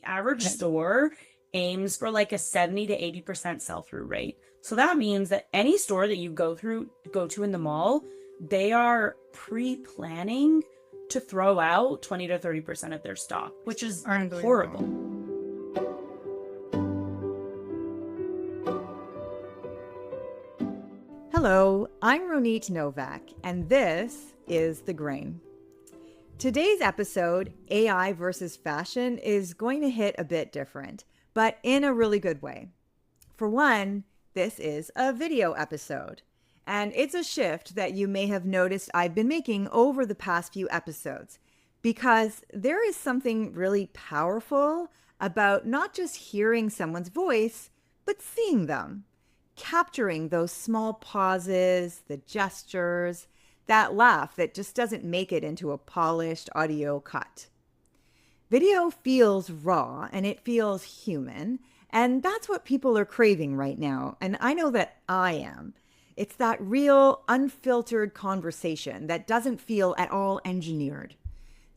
average store aims for like a 70 to 80% sell-through rate. So that means that any store that you go to in the mall, they are pre-planning to throw out 20 to 30% of their stock, which is horrible. Hello, I'm Ronit Novak, and this is The Grain. Today's episode, AI versus fashion, is going to hit a bit different, but in a really good way. For one, this is a video episode, and it's a shift that you may have noticed I've been making over the past few episodes, because there is something really powerful about not just hearing someone's voice, but seeing them. Capturing those small pauses, the gestures, that laugh that just doesn't make it into a polished audio cut. Video feels raw and it feels human, and that's what people are craving right now, and I know that I am. It's that real, unfiltered conversation that doesn't feel at all engineered.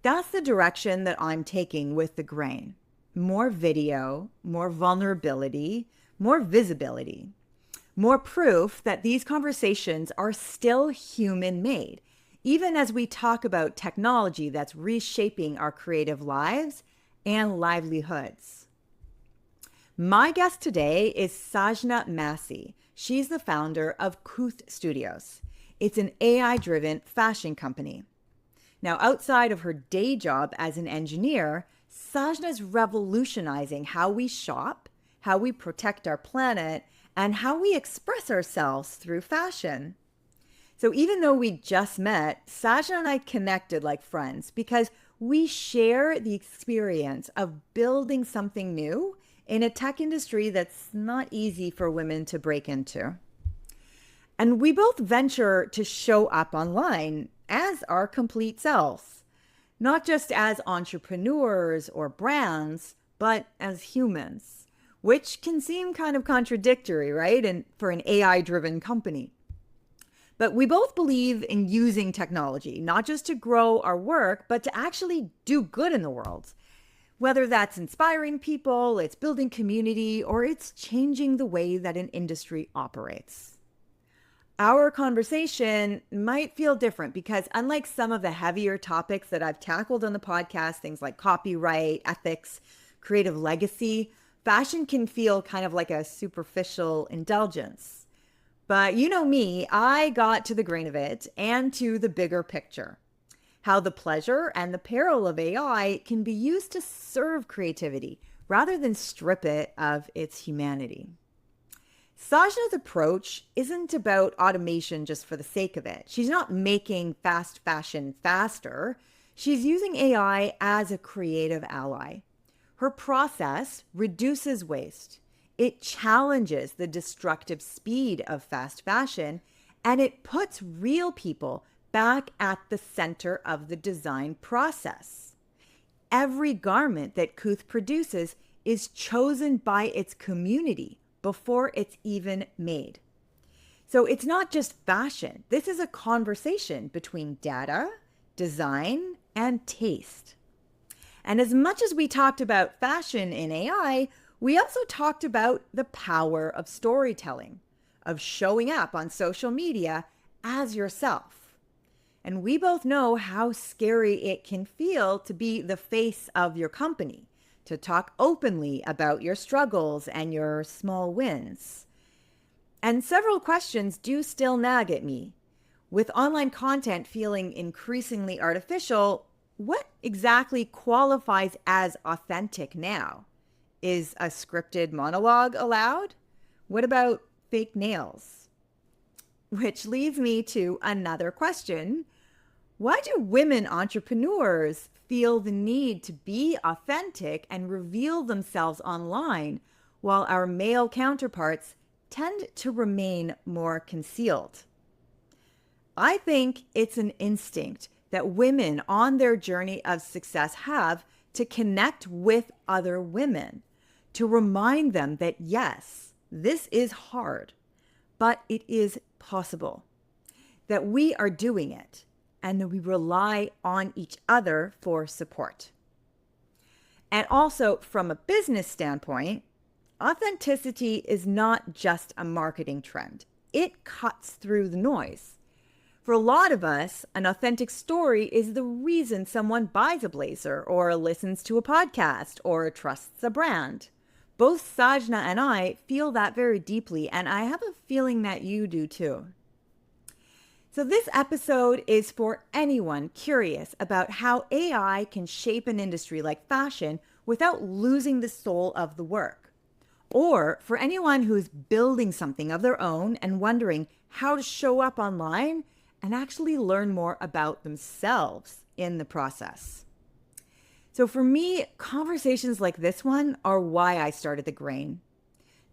That's the direction that I'm taking with The Grain. More video, more vulnerability, more visibility. More proof that these conversations are still human-made, even as we talk about technology that's reshaping our creative lives and livelihoods. My guest today is Sajna Massey. She's the founder of Couth Studios. It's an AI-driven fashion company. Now, outside of her day job as an engineer, Sajna's revolutionizing how we shop, how we protect our planet, and how we express ourselves through fashion. So even though we just met, Sajna and I connected like friends because we share the experience of building something new in a tech industry that's not easy for women to break into. And we both venture to show up online as our complete selves, not just as entrepreneurs or brands, but as humans. Which can seem kind of contradictory, right? And for an AI-driven company. But we both believe in using technology, not just to grow our work, but to actually do good in the world. Whether that's inspiring people, it's building community, or it's changing the way that an industry operates. Our conversation might feel different because unlike some of the heavier topics that I've tackled on the podcast, things like copyright, ethics, creative legacy, fashion can feel kind of like a superficial indulgence. But you know me, I got to the grain of it and to the bigger picture. How the pleasure and the peril of AI can be used to serve creativity rather than strip it of its humanity. Sajna's approach isn't about automation just for the sake of it. She's not making fast fashion faster. She's using AI as a creative ally. Her process reduces waste. It challenges the destructive speed of fast fashion, and it puts real people back at the center of the design process. Every garment that Couth produces is chosen by its community before it's even made. So it's not just fashion. This is a conversation between data, design, and taste. And as much as we talked about fashion in AI, we also talked about the power of storytelling, of showing up on social media as yourself. And we both know how scary it can feel to be the face of your company, to talk openly about your struggles and your small wins. And several questions do still nag at me. With online content feeling increasingly artificial, what exactly qualifies as authentic now? Is a scripted monologue allowed? What about fake nails? Which leads me to another question. Why do women entrepreneurs feel the need to be authentic and reveal themselves online while our male counterparts tend to remain more concealed? I think it's an instinct that women on their journey of success have to connect with other women, to remind them that yes, this is hard, but it is possible, that we are doing it, and that we rely on each other for support. And also, from a business standpoint, authenticity is not just a marketing trend, it cuts through the noise. For a lot of us, an authentic story is the reason someone buys a blazer or listens to a podcast or trusts a brand. Both Sajna and I feel that very deeply, and I have a feeling that you do too. So, this episode is for anyone curious about how AI can shape an industry like fashion without losing the soul of the work. Or for anyone who's building something of their own and wondering how to show up online and actually learn more about themselves in the process. So, for me, conversations like this one are why I started The Grain,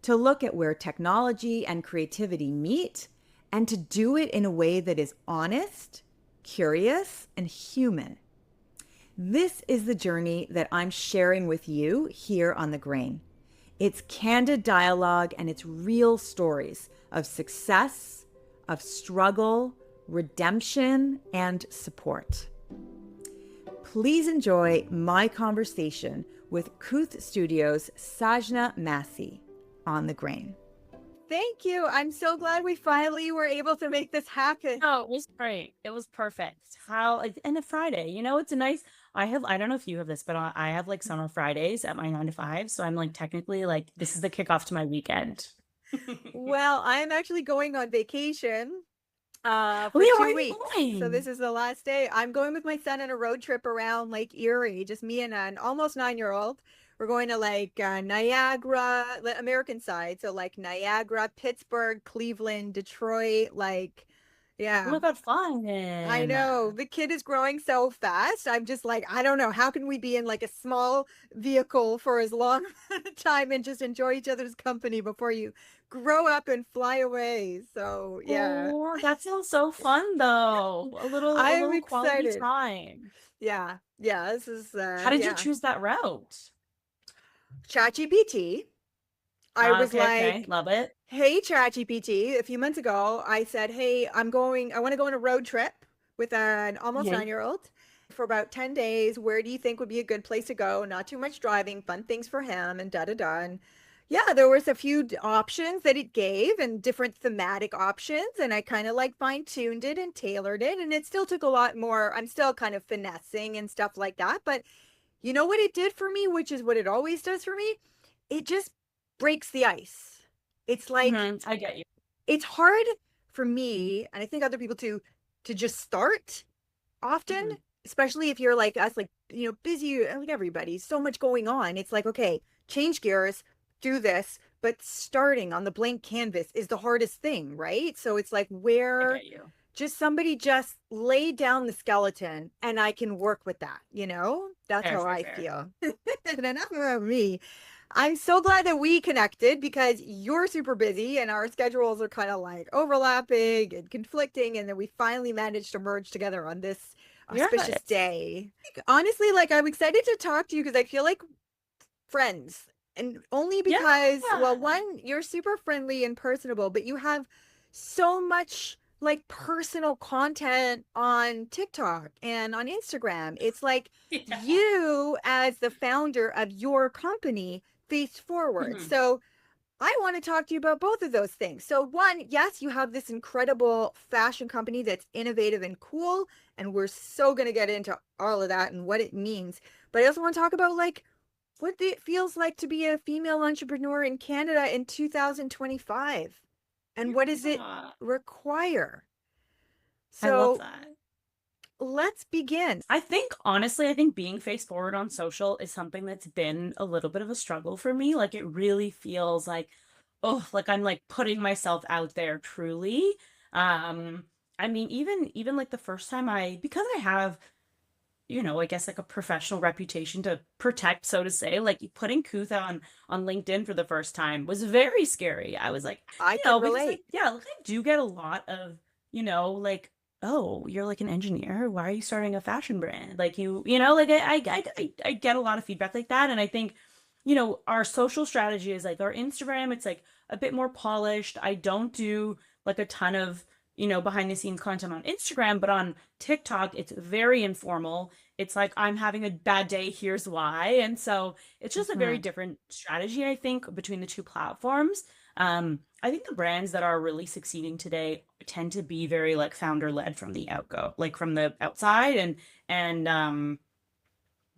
to look at where technology and creativity meet and to do it in a way that is honest, curious, and human. This is the journey that I'm sharing with you here on The Grain. It's candid dialogue and it's real stories of success, of struggle, redemption, and support. Please enjoy my conversation with Couth Studios' Sajna Massey on The Grain. Thank you. I'm so glad we finally were able to make this happen. Oh, it was great. It was perfect. And a Friday, it's a nice, I don't know if you have this, but I have like summer Fridays at my 9 to 5. So I'm like, technically like, this is the kickoff to my weekend. Well, I'm actually going on vacation for Where are 2 you weeks. going? So this is the last day. I'm going with my son on a road trip around Lake Erie, just me and an almost 9-year-old. We're going to like Niagara, the American side. So like Niagara, Pittsburgh, Cleveland, Detroit, like, Oh yeah. my God, I fun. know the kid is growing so fast. I'm just like, I don't know. How can we be in like a small vehicle for as long a time and just enjoy each other's company before you grow up and fly away? So yeah, Oh, that sounds so fun though. A I'm little quality excited. time. Yeah, yeah. This is How did you yeah. choose that route? ChatGPT. I was Okay. like, Love it. hey, ChatGPT, a few months ago, I said, hey, I want to go on a road trip with an almost Yeah. 9-year-old for about 10 days. Where do you think would be a good place to go? Not too much driving, fun things for him, and da da da. And yeah, there was a few options that it gave and different thematic options. And I kind of like fine tuned it and tailored it. And it still took a lot more. I'm still kind of finessing and stuff like that. But you know what it did for me, which is what it always does for me? It just breaks the ice. It's like I get you. it's hard for me, and I think other people too, to just start often, Mhm. especially if you're like us, like, busy, like everybody, so much going on. It's like, okay, change gears, do this, but starting on the blank canvas is the hardest thing, right? So it's like I where get you. just somebody just lay down the skeleton and I can work with that. That's Fair, how fair, I fair. feel. And enough about me. I'm so glad that we connected because you're super busy and our schedules are kind of like overlapping and conflicting. And then we finally managed to merge together on this auspicious Yes. day. Honestly, like I'm excited to talk to you because I feel like friends. And only Yeah. because, well, one, you're super friendly and personable, but you have so much like personal content on TikTok and on Instagram. It's like Yeah. you, as the founder of your company, face forward. Mhm. So I want to talk to you about both of those things. So, one, yes, you have this incredible fashion company that's innovative and cool. And we're so going to get into all of that and what it means. But I also want to talk about like what it feels like to be a female entrepreneur in Canada in 2025 and what does it Yeah. require. I love So that. let's begin. I think being face forward on social is something that's been a little bit of a struggle for me. Like it really feels like, oh, like I'm like putting myself out there truly. Um, I mean, even like the first time because I have, I guess like a professional reputation to protect, so to say, like putting Couth on LinkedIn for the first time was very scary. I was like, I can because relate. like I do get a lot of, like, oh, you're like an engineer. Why are you starting a fashion brand? Like like I get a lot of feedback like that. And I think, our social strategy is like our Instagram, it's like a bit more polished. I don't do like a ton of behind the scenes content on Instagram, but on TikTok, it's very informal. It's like, I'm having a bad day, here's why. And so it's just a very Mhm. different strategy, I think, between the two platforms. I think the brands that are really succeeding today tend to be very like founder led from the outgo, like from the outside, and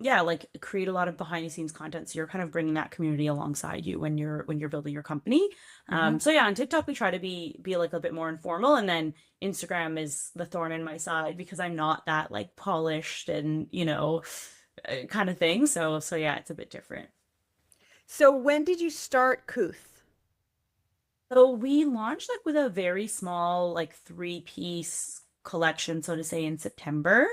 yeah, like create a lot of behind the scenes content. So you're kind of bringing that community alongside you when you're building your company. Mhm. So yeah, on TikTok we try to be like a bit more informal, and then Instagram is the thorn in my side because I'm not that like polished and kind of thing. So yeah, it's a bit different. So when did you start Couth? So we launched like with a very small like three-piece collection, so to say, in September.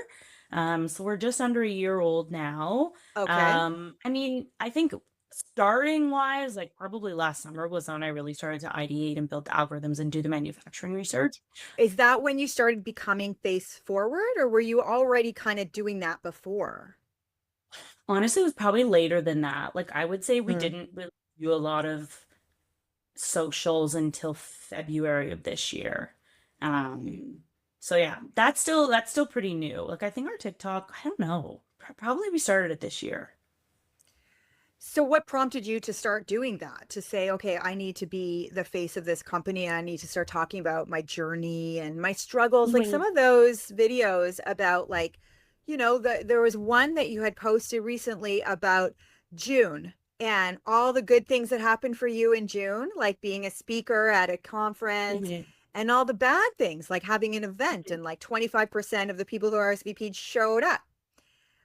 So we're just under a year old now. Okay. I mean, I think starting wise, like probably last summer was when I really started to ideate and build the algorithms and do the manufacturing research. Is that when you started becoming face forward, or were you already kind of doing that before? Honestly, it was probably later than that. Like I would say we Mm. didn't really do a lot of socials until February of this year. Um, so yeah, that's still pretty new. Like I think our TikTok, I don't know, probably we started it this year. So what prompted you to start doing that? To say, okay, I need to be the face of this company. I need to start talking about my journey and my struggles. Like some When of those videos about like, there was one that you had posted recently about June and all the good things that happened for you in June, like being a speaker at a conference, Mhm, and all the bad things, like having an event and like 25% of the people who RSVP'd showed up.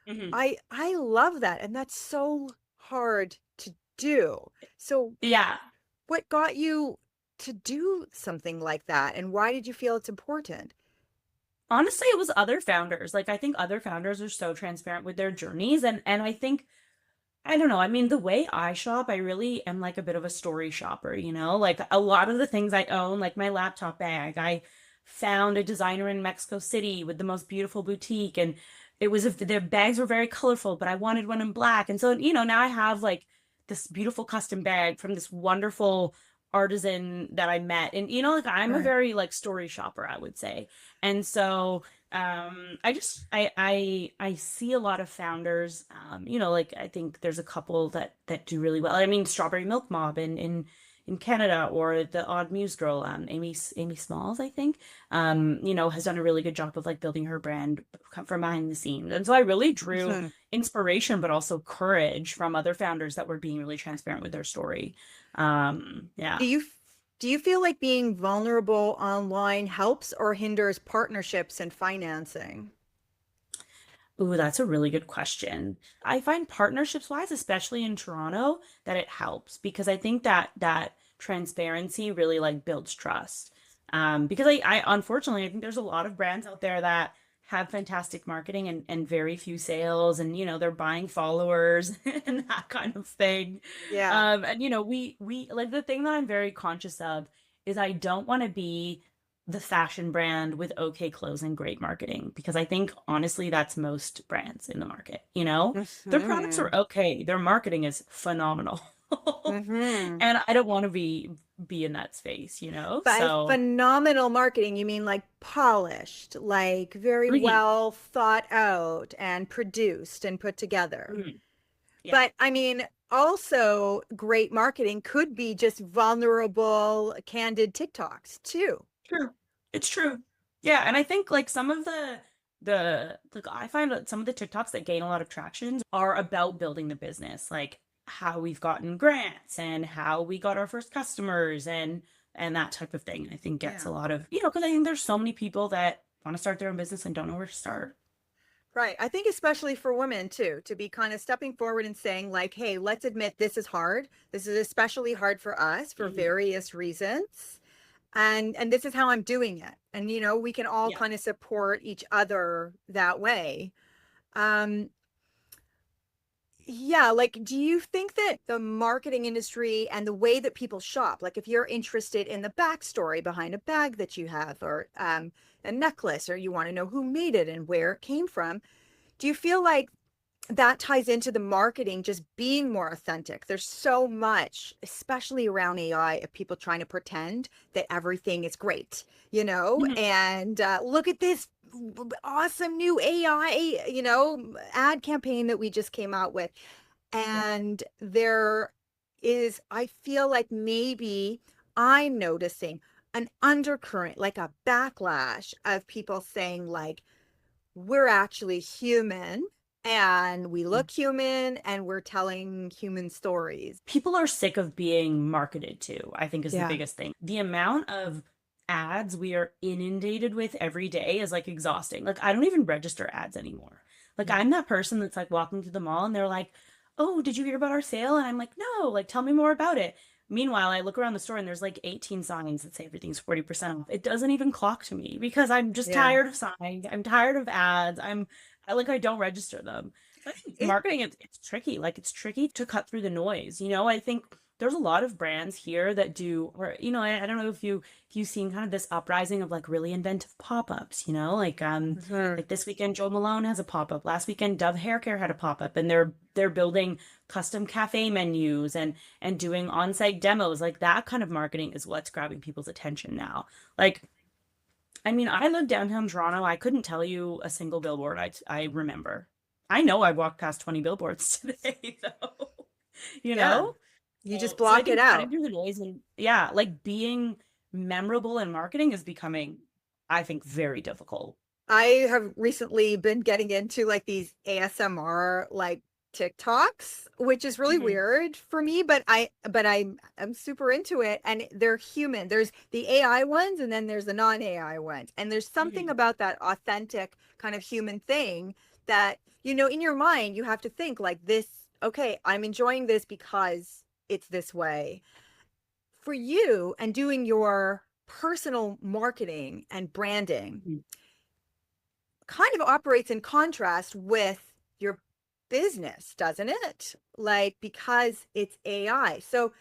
mhm. I love that, and that's so hard to do. So Yeah. what got you to do something like that, and why did you feel it's important? Honestly, it was other founders. Like I think other founders are so transparent with their journeys, and I think I don't know. I mean, the way I shop, I really am like a bit of a story shopper. Like a lot of the things I own, like my laptop bag, I found a designer in Mexico City with the most beautiful boutique, and their bags were very colorful, but I wanted one in black. And so, now I have like this beautiful custom bag from this wonderful artisan that I met. And like I'm a Right. very like story shopper, I would say. And so I see a lot of founders, like I think there's a couple that do really well. I mean, Strawberry Milk Mob in Canada, or the Odd Muse Girl, Amy Smalls, I think, has done a really good job of like building her brand from behind the scenes. And so I really drew Mhm. inspiration, but also courage from other founders that were being really transparent with their story. Yeah. Do you do you feel like being vulnerable online helps or hinders partnerships and financing? Ooh, that's a really good question. I find partnerships wise, especially in Toronto, that it helps because I think that transparency really like builds trust. Because I unfortunately I think there's a lot of brands out there that have fantastic marketing and very few sales, and they're buying followers and that kind of thing. Yeah. And we like the thing that I'm very conscious of is I don't want to be the fashion brand with okay clothes and great marketing, because I think honestly that's most brands in the market. Their products are Hmm. okay, their marketing is phenomenal. Hmm. And I don't want to be in that space, By so phenomenal marketing, you mean like polished, like very mhm, well thought out and produced and put together. mhm, yeah, But I mean, also great marketing could be just vulnerable, candid TikToks too. true. It's true. Yeah, and I think like some of the like I find that some of the TikToks that gain a lot of traction are about building the business, like how we've gotten grants and how we got our first customers and that type of thing. I think gets Yeah. a lot of, because I think there's so many people that want to start their own business and don't know where to start. Right. I think especially for women too, to be kind of stepping forward and saying like, "Hey, let's admit this is hard. This is especially hard for us for Mhm. various reasons. And this is how I'm doing it." And we can all Yeah. kind of support each other that way. Um Yeah, like, do you think that the marketing industry and the way that people shop, like if you're interested in the backstory behind a bag that you have, or a necklace, or you want to know who made it and where it came from, do you feel like that ties into the marketing just being more authentic. There's so much, especially around AI, of people trying to pretend that everything is great, Mhm. and look at this awesome new AI, ad campaign that we just came out with. Yeah. And there is, I feel like maybe I'm noticing an undercurrent, like a backlash of people saying, like, we're actually human and we look human and we're telling human stories. People are sick of being marketed to, I think is the Yeah. biggest thing. The amount of ads we are inundated with every day is like exhausting. Like I don't even register ads anymore. Like Mm. I'm that person that's like walking to the mall and they're like, "Oh, did you hear about our sale?" And I'm like, "No, like tell me more about it." Meanwhile, I look around the store and there's like 18 signs that say everything's 40% off. It doesn't even clock to me because I'm just Yeah. tired of signs. I'm tired of ads. I don't register them. I think It, marketing it's tricky. Like it's tricky to cut through the noise. I think there's a lot of brands here that do, or I don't know if you've seen kind of this uprising of like really inventive pop-ups, Mhm. like this weekend Joe Malone has a pop-up. Last weekend Dove Hair Care had a pop-up, and they're building custom cafe menus and doing on-site demos. Like that kind of marketing is what's grabbing people's attention now. Like I mean, I live downtown Toronto. I couldn't tell you a single billboard I remember. I know I walked past 20 billboards today, though. You yeah. know? You just So I block it think cutting out. through the noise and yeah, like being memorable in marketing is becoming, I think, very difficult. I have recently been getting into like these ASMR like TikToks, which is really Mhm. weird for me, but I'm super into it, and they're human. There's the AI ones and then there's the non-AI ones. And there's something Mhm. about that authentic kind of human thing that, in your mind you have to think like this, okay, I'm enjoying this because it's this way. For you and doing your personal marketing and branding Mhm. kind of operates in contrast with your business, doesn't it? Like, because it's AI. So,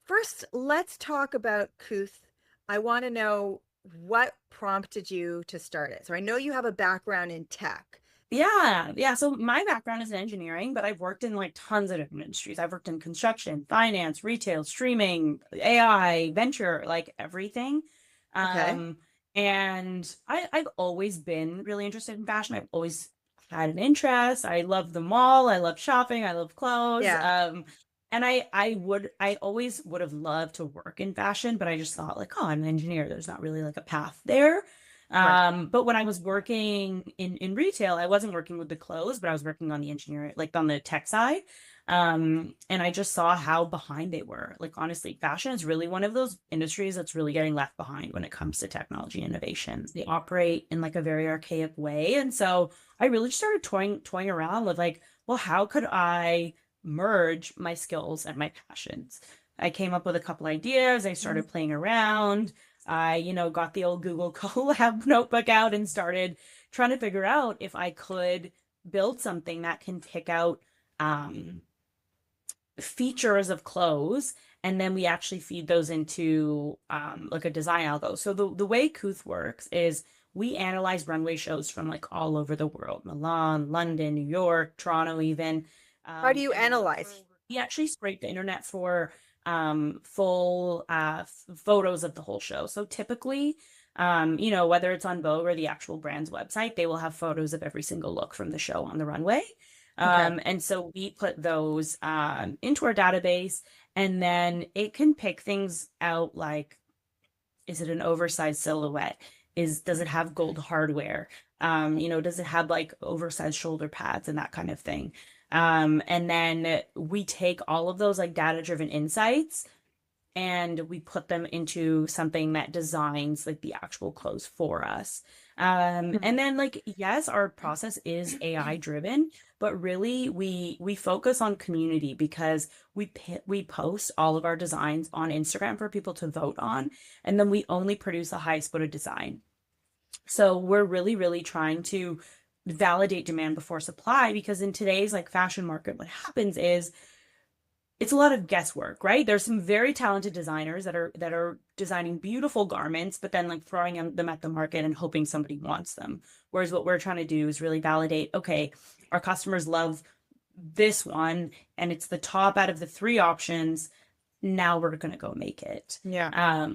first, let's talk about Couth. I want to know what prompted you to start it. So, I know you have a background in tech. Yeah, yeah. So my background is in engineering, but I've worked in like tons of different industries. I've worked in construction, finance, retail, streaming, AI, venture, like everything. Okay. Um, and I've always been really interested in fashion. I've always had an interest. I love the mall. I love shopping. I love clothes. Yeah. And I always would have loved to work in fashion, but I just thought like, oh, I'm an engineer. There's not really like a path there. Right. But when I was working in retail, I wasn't working with the clothes, but I was working on the engineering, like on the tech side. And I just saw how behind they were. Like honestly, fashion is really one of those industries that's really getting left behind when it comes to technology innovation. They operate in like a very archaic way. And so I really started toying around with like, well, how could I merge my skills and my passions? I came up with a couple ideas. I Mhm. started playing around. I, got the old Google Colab notebook out and started trying to figure out if I could build something that can pick out um, features of clothes, and then we actually feed those into like a design algo. So the way Couth works is we analyze runway shows from like all over the world, Milan, London, New York, Toronto, even. How do you And we look for, analyze? we actually scrape the internet for full photos of the whole show. So typically, whether it's on Vogue or the actual brand's website, they will have photos of every single look from the show on the runway. Okay. And so we put those into our database, and then it can pick things out like, is it an oversized silhouette? Does it have gold hardware? Does it have like oversized shoulder pads and that kind of thing? And then we take all of those like data-driven insights and we put them into something that designs like the actual clothes for us. And then like yes, our process is AI driven, but really we focus on community because we post all of our designs on Instagram for people to vote on, and then we only produce the highest voted design. So we're really trying to validate demand before supply, because in today's like fashion market, what happens is it's a lot of guesswork, right? There's some very talented designers that are designing beautiful garments, but then like throwing them at the market and hoping somebody wants them. Whereas what we're trying to do is really validate, okay, our customers love this one and it's the top out of the three options. Now we're going to go make it. Yeah.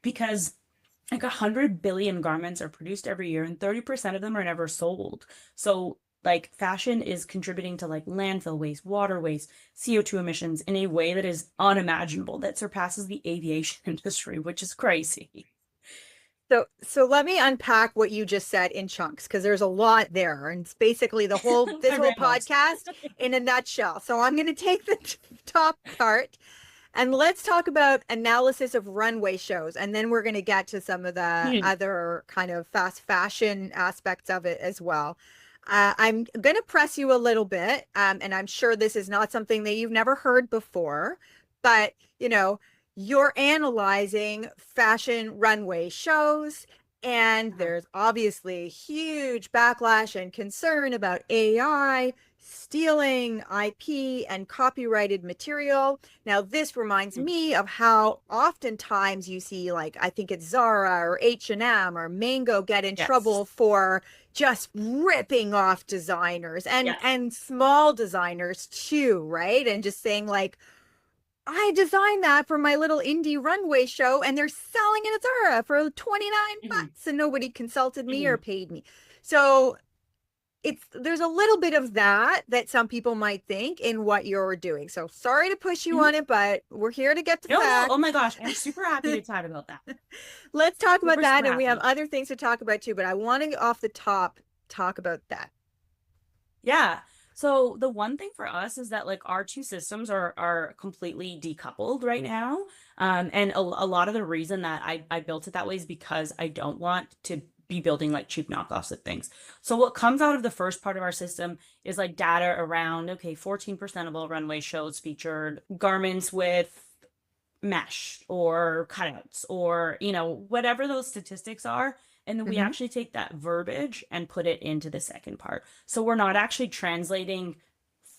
Because like 100 billion garments are produced every year and 30% of them are never sold. So like fashion is contributing to like landfill waste, water waste, CO2 emissions in a way that is unimaginable, that surpasses the aviation industry, which is crazy. So let me unpack what you just said in chunks because there's a lot there, and it's basically the whole this I whole rambled. podcast in a nutshell. So I'm going to take the top part and let's talk about analysis of runway shows, and then we're going to get to some of the Hmm. other kind of fast fashion aspects of it as well. I'm going to press you a little bit, and I'm sure this is not something that you've never heard before, but you're analyzing fashion runway shows, and Uh-huh. there's obviously huge backlash and concern about AI stealing IP and copyrighted material. Now, this reminds Hmm. me of how oftentimes you see, like, I think it's Zara or H&M or Mango get in trouble Yes. for just ripping off designers and Yes. and small designers too, right? And just saying like, I designed that for my little indie runway show and they're selling it at Zara for 29 Hmm. bucks and nobody consulted me or Hmm. paid me. So there's a little bit of that some people might think in what you're doing. So sorry to push you Hmm. on it, but we're here to get the No, no. Oh facts. my gosh. I'm super happy to chat about that. Let's talk about Super, that, super and we have happy. other things to talk about too, but I want to off the top talk about that. Yeah. So the one thing for us is that like our two systems are completely decoupled right now. And a lot of the reason that I built it that way is because I don't want to be building like cheap knockoffs of things. So what comes out of the first part of our system is like data around, okay, 14% of all runway shows featured garments with mesh or cutouts or, whatever those statistics are. And then we Hmm. actually take that verbiage and put it into the second part. So we're not actually translating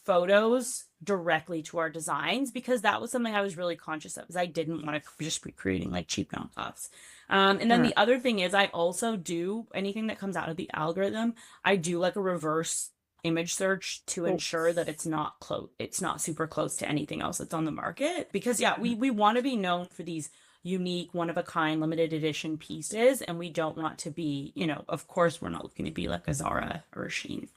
photos directly to our designs because that was something I was really conscious of, is I didn't want to just be creating like cheap knockoffs. And then Sure. the other thing is I also do anything that comes out of the algorithm. I do like a reverse image search to Oh. ensure that it's not super close to anything else that's on the market, because yeah, we want to be known for these unique, one of a kind, limited edition pieces, and we don't want to be, of course we're not looking to be like a Zara or a Shein.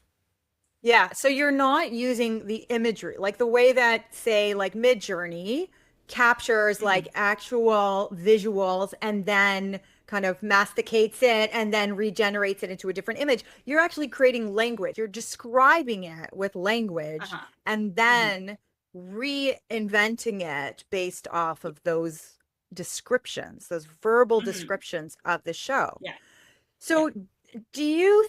Yeah, so you're not using the imagery like the way that, say, like Midjourney captures like Mhm. actual visuals and then kind of masticates it and then regenerates it into a different image. You're actually creating language. You're describing it with language Uh-huh. and Hmm. then reinventing it based off of those descriptions, those verbal Hmm. descriptions of the show. Yeah. Yeah. So, do you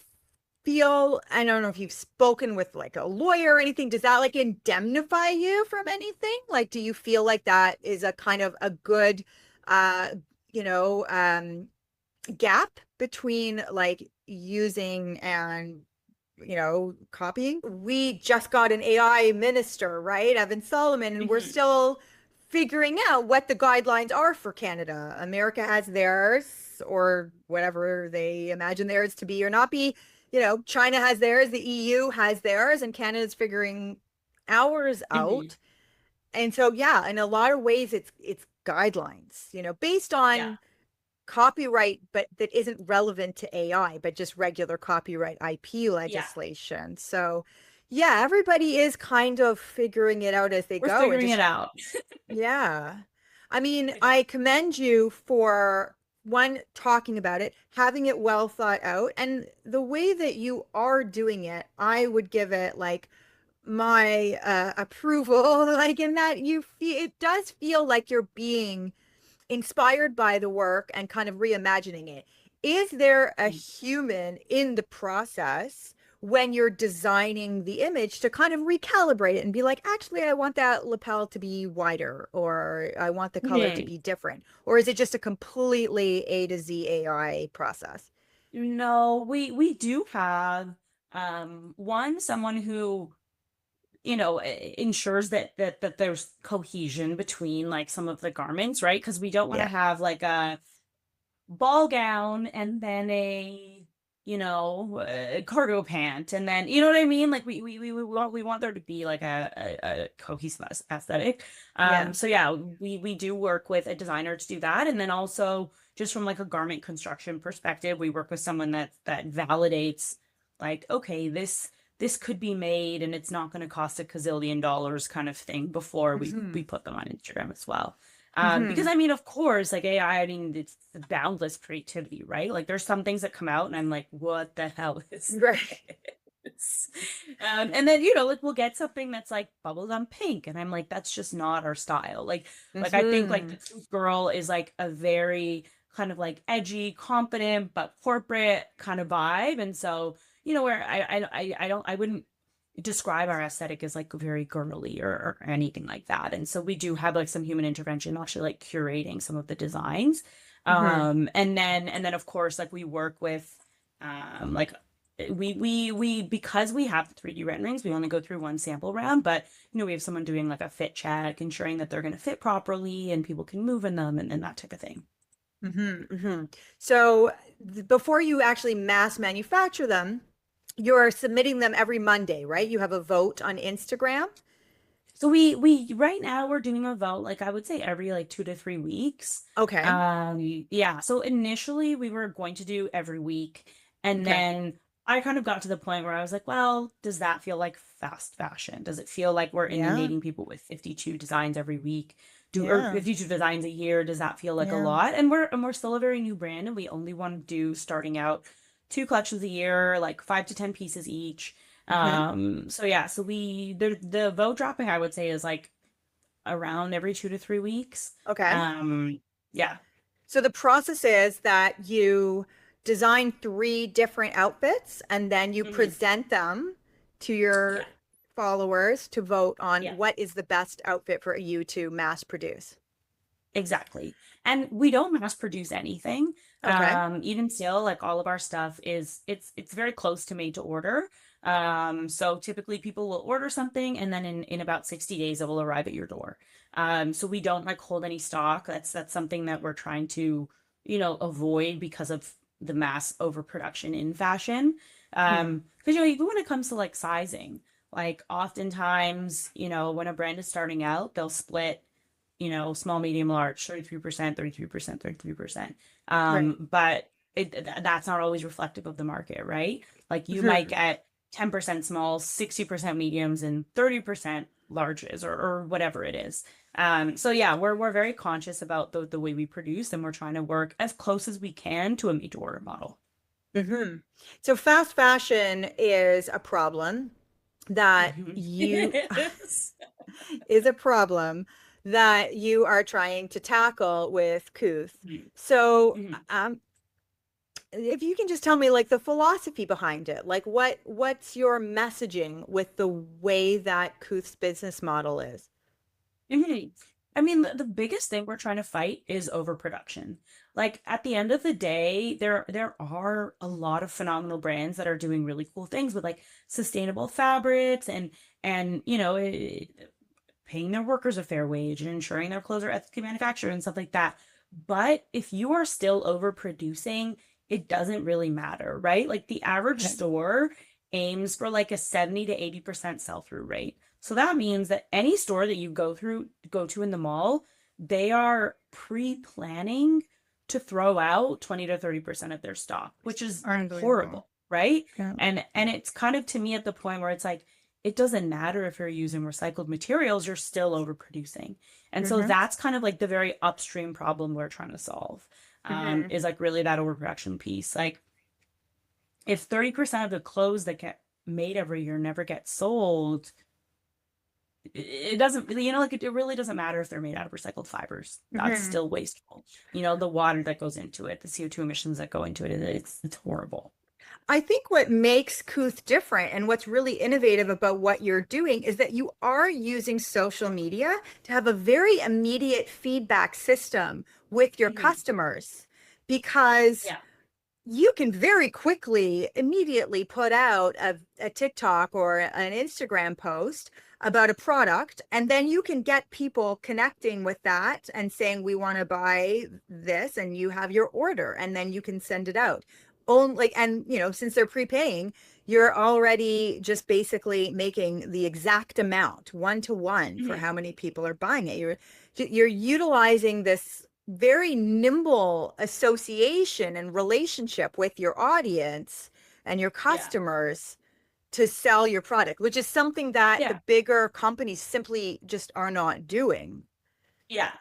feel, I don't know if you've spoken with like a lawyer or anything, does that like indemnify you from anything? Like, do you feel like that is a kind of a good, uh, you know, gap between like using and copying? We just got an AI minister, right? Evan Solomon, and we're Hmm. still figuring out what the guidelines are for Canada. America has theirs, or whatever they imagine theirs to be or not be. China has theirs, the EU has theirs, and Canada's figuring ours Hmm. out. And so, yeah, in a lot of ways, it's guidelines, based Yeah. on copyright, but that isn't relevant to AI, but just regular copyright IP Yeah. legislation. So, yeah, everybody is kind of figuring it out as they We're go and figuring it just, out. yeah. I mean, I commend you for one, talking about it, having it well thought out, and the way that you are doing it, I would give it like my approval, like in that it does feel like you're being inspired by the work and kind of reimagining it. Is there a human in the process when you're designing the image to kind of recalibrate it and be like, actually, I want that lapel to be wider, or I want the color to Hmm. be different? Or is it just a completely A to Z AI process? No, we do have someone who ensures that there's cohesion between like some of the garments, right? Because we don't want to Yeah. have like a ball gown and then a cargo pant, and then you know what I mean. Like we want there to be like a cohesive aesthetic. Yeah. So yeah, we do work with a designer to do that, and then also just from like a garment construction perspective, we work with someone that validates like, okay, this could be made and it's not going to cost $1 gazillion kind of thing before we Hmm. put them on Instagram as well. Because Hmm. I mean, of course, like AI, I mean, it's boundless creativity, right? Like there's some things that come out and I'm like, what the hell is Right. this? And then, like we'll get something that's like bubblegum pink. And I'm like, that's just not our style. Like I think like the Hmm. Couth girl is like a very kind of like edgy, confident, but corporate kind of vibe. And so, where I wouldn't describe our aesthetic as like very girly or anything like that. And so we do have like some human intervention, actually like curating some of the designs. Hmm. And then of course, like we work with like we because we have the 3D renderings, we only go through one sample round, but we have someone doing like a fit check, ensuring that they're going to fit properly and people can move in them and that type of thing. Hmm. Hmm. So before you actually mass manufacture them, you're submitting them every Monday, right? You have a vote on Instagram. So we right now we're doing a vote like I would say every like 2 to 3 weeks. Okay. Yeah. So initially we were going to do every week, and Okay. then I kind of got to the point where I was like, well, does that feel like fast fashion? Does it feel like we're Yeah. inundating people with 52 designs every week? Or Yeah. 52 designs a year? Does that feel like a Yeah. lot? And we're still a very new brand, and we only want to do starting out 2 collections a year, like 5 to 10 pieces each. Hmm. So yeah, so the vote dropping I would say is like around every 2 to 3 weeks. Okay. Um, yeah. So the process is that you design three different outfits and then you Hmm. present them to Yeah. your followers to vote on Yeah. what is the best outfit for you to mass produce. Exactly. And we don't mass produce anything. Okay. Even still, like all of our stuff is it's very close to made to order. So typically people will order something and then in about 60 days it will arrive at your door. So we don't like hold any stock. That's something that we're trying to, avoid because of the mass overproduction in fashion. Hmm. Because even when it comes to like sizing, like oftentimes, when a brand is starting out, they'll split small, medium, large, 33%, 33%, 33%. Right. But that's not always reflective of the market, right? Like you might Hmm. get 10% small, 60% mediums, and 30% larges or whatever it is. So yeah, we're very conscious about the way we produce, and we're trying to work as close as we can to a made to order model. Hmm. So fast fashion is a problem that Mhm. you is a problem that you are trying to tackle with Couth. Mhm. So, Mhm. if you can just tell me like the philosophy behind it, like what's your messaging with the way that Couth's business model is? Mhm. I mean, the biggest thing we're trying to fight is overproduction. Like at the end of the day, there are a lot of phenomenal brands that are doing really cool things with like sustainable fabrics and paying their workers a fair wage and ensuring their clothes are ethically manufactured and stuff like that. But if you are still overproducing, it doesn't really matter, right? Like the average Okay. store aims for like a 70 to 80% sell-through rate. So that means that any store that you go to in the mall, they are pre-planning to throw out 20 to 30% of their stock, which is Unbelievable. horrible, right? Yeah. And it's kind of to me at the point where it's like it doesn't matter if you're using recycled materials, you're still overproducing. And so Hmm. that's kind of like the very upstream problem we're trying to solve, Hmm. is like really that overproduction piece. Like if 30% of the clothes that get made every year never get sold, it doesn't really, like it really doesn't matter if they're made out of recycled fibers. That's Hmm. still wasteful. The water that goes into it, the CO2 emissions that go into it, it's horrible. I think what makes Couth different and what's really innovative about what you're doing is that you are using social media to have a very immediate feedback system with your Mhm. customers because Yeah. you can very quickly, immediately put out a TikTok or an Instagram post about a product, and then you can get people connecting with that and saying, we want to buy this, and you have your order, and then you can send it out. own, like, and since they're prepaying, you're already just basically making the exact amount, 1 to 1, for Mhm. how many people are buying it. You're utilizing this very nimble association and relationship with your audience and your Yeah. customers to sell your product, which is something that the Yeah. bigger companies simply just are not doing. Yeah.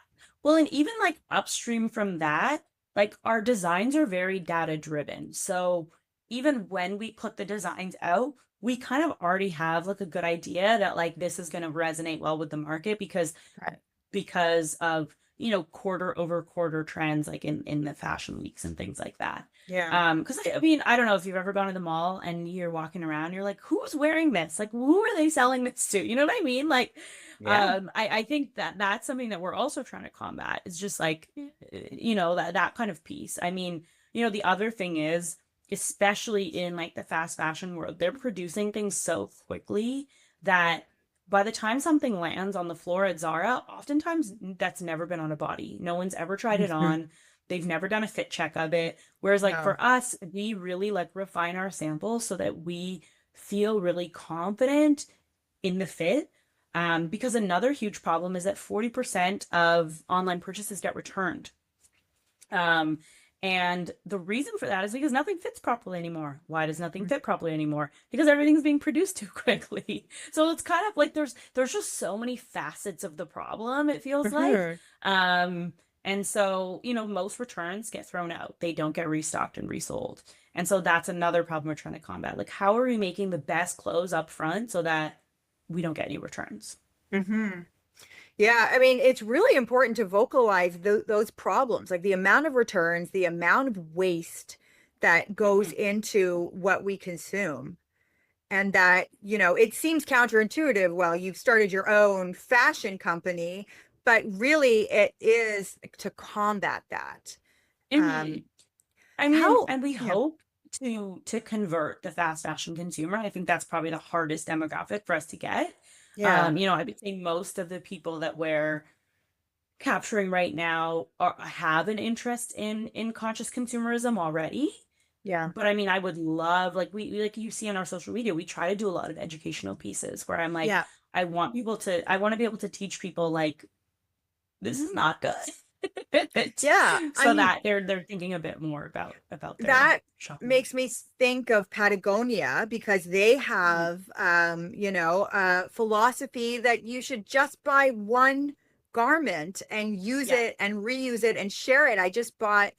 Well, and even like upstream from that, like our designs are very data driven. So even when we put the designs out, we kind of already have like a good idea that like this is going to resonate well with the market Right. because of, quarter over quarter trends like in the fashion weeks and things like that. Yeah. Because I mean, I don't know if you've ever gone to the mall and you're walking around, you're like, who's wearing this? Like, who are they selling this to? You know what I mean? Like, Yeah. I think that that's something that we're also trying to combat is just like, that kind of piece. I mean, the other thing is, especially in like the fast fashion world, they're producing things so quickly that by the time something lands on the floor at Zara, oftentimes that's never been on a body. No one's ever tried it Mhm. on. They've never done a fit check of it. Whereas like No. for us, we really like refine our samples so that we feel really confident in the fit. Because another huge problem is that 40% of online purchases get returned. Um, and the reason for that is because nothing fits properly anymore. Why does nothing fit properly anymore? Because everything's being produced too quickly. So it's kind of like there's just so many facets of the problem, it feels like. Mhm. And so, most returns get thrown out. They don't get restocked and resold. And so that's another problem we're trying to combat. Like, how are we making the best clothes up front so that we don't get any returns? Mhm. Yeah, I mean, it's really important to vocalize those problems, like the amount of returns, the amount of waste that goes Mhm. into what we consume. And that, it seems counterintuitive. Well, you've started your own fashion company, but really it is to combat that. Um, Mhm. I mean, how, and we yeah, hope to convert the fast fashion consumer. I think that's probably the hardest demographic for us to get. yeah, I would say most of the people that we're capturing right now have an interest in conscious consumerism already. yeah, But I mean, I would love like like you see on our social media, we try to do a lot of educational pieces where I'm like, yeah. I want to be able to teach people like this is not good. Yeah. I So mean, that they're thinking a bit more about their that shopping. makes me think of Patagonia because they Mhm. have, a philosophy that you should just buy one garment and use Yeah. it and reuse it and share it. I just bought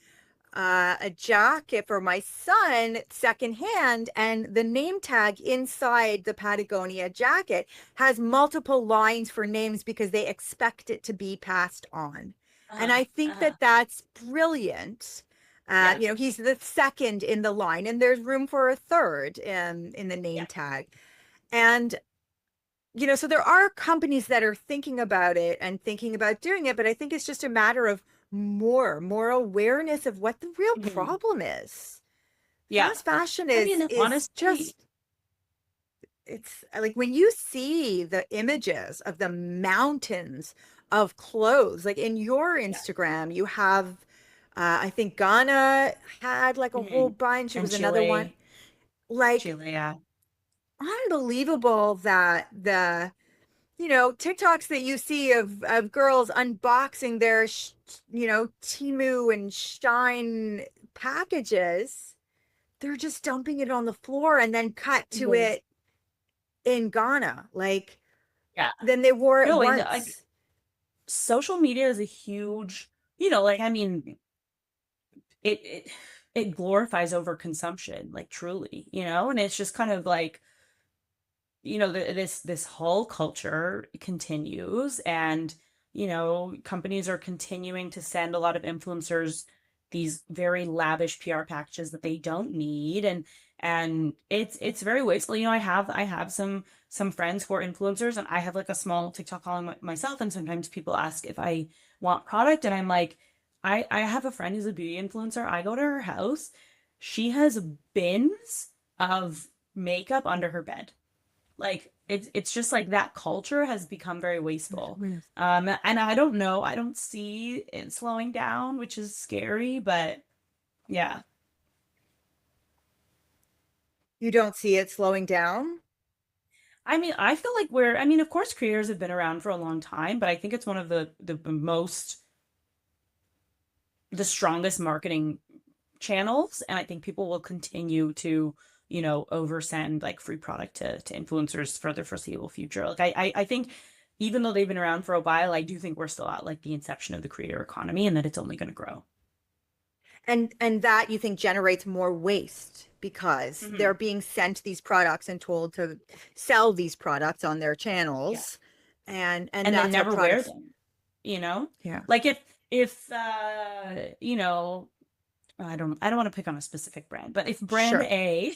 a jacket for my son secondhand, and the name tag inside the Patagonia jacket has multiple lines for names because they expect it to be passed on. And Uh-huh. I think Uh-huh. that that's brilliant. Yeah. He's the second in the line, and there's room for a third in the name Yeah. tag. And so there are companies that are thinking about it and thinking about doing it, but I think it's just a matter of more awareness of what the real Mhm. problem is. Yeah. Fast fashion I is mean, is honestly, just it's like when you see the images of the mountains of clothes, like in your yeah. Instagram, you have I think Ghana had like a whole Mhm. bunch. It And was another one. Like Chile, yeah. unbelievable that the TikToks that you see of girls unboxing their Timu and Shine packages, they're just dumping it on the floor and then cut to Mhm. it in Ghana. Like Yeah. then they wore it No, and like once. social media is a huge, like I mean, it it glorifies overconsumption, like truly, and it's just kind of like this whole culture continues and companies are continuing to send a lot of influencers these very lavish PR packages that they don't need and it's very wasteful. I have some friends who are influencers and I have like a small TikTok following myself and sometimes people ask if I want product and I'm like I have a friend who's a beauty influencer. I go to her house. She has bins of makeup under her bed, like it's just like that culture has become very wasteful. And I don't know, I don't see it slowing down, which is scary, but yeah. You don't see it slowing down? I mean, I feel like of course creators have been around for a long time, but I think it's one of the strongest marketing channels, and I think people will continue to, oversend like free product to influencers for the foreseeable future. Like I think even though they've been around for a while, I do think we're still at like the inception of the creator economy and that it's only going to grow. And that you think generates more waste because Hmm. they're being sent these products and told to sell these products on their Yeah. channels, and And then that's what never wear products. them, you know? Yeah. Like if I don't want to pick on a specific brand, but if brand Sure. A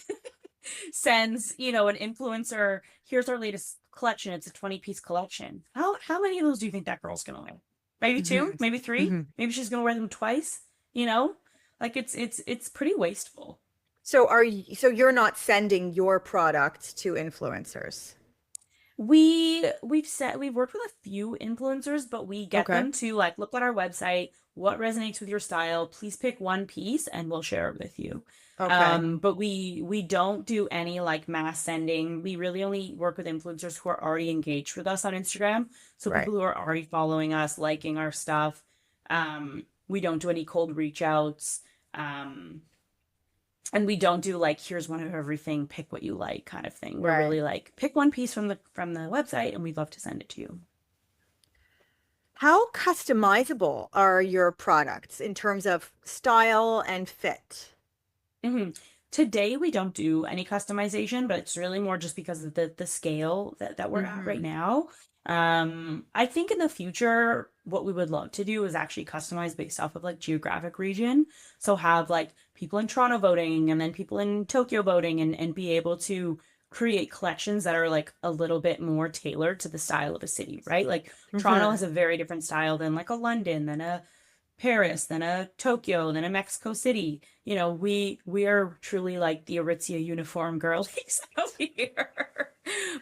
sends, an influencer, here's our latest collection, it's a 20-piece collection. How many of those do you think that girl's gonna wear? Maybe two, Hmm. maybe three, Hmm. maybe she's gonna wear them twice, you know? Like it's pretty wasteful. So so you're not sending your product to influencers? We've worked with a few influencers, but we get Okay. them to like look at our website, what resonates with your style, please pick one piece and we'll share it with you. Okay. But we don't do any like mass sending. We really only work with influencers who are already engaged with us on Instagram. So Right. people who are already following us, liking our stuff. We don't do any cold reach outs. Um, and we don't do like here's one of everything, pick what you like kind of thing. We're Right. really like pick one piece from the website and we'd love to send it to you. How customizable are your products in terms of style and fit? Hmm. Today we don't do any customization, but it's really more just because of the scale that we're at right Hmm. now. I think in the future, what we would love to do is actually customize based off of like geographic region. So have like people in Toronto voting and then people in Tokyo voting and be able to create collections that are like a little bit more tailored to the style of a city, right? Like Toronto Hmm. has a very different style than like a London, than a Paris, then a Tokyo, then a Mexico City. We are truly like the Aritzia uniform girlies out here.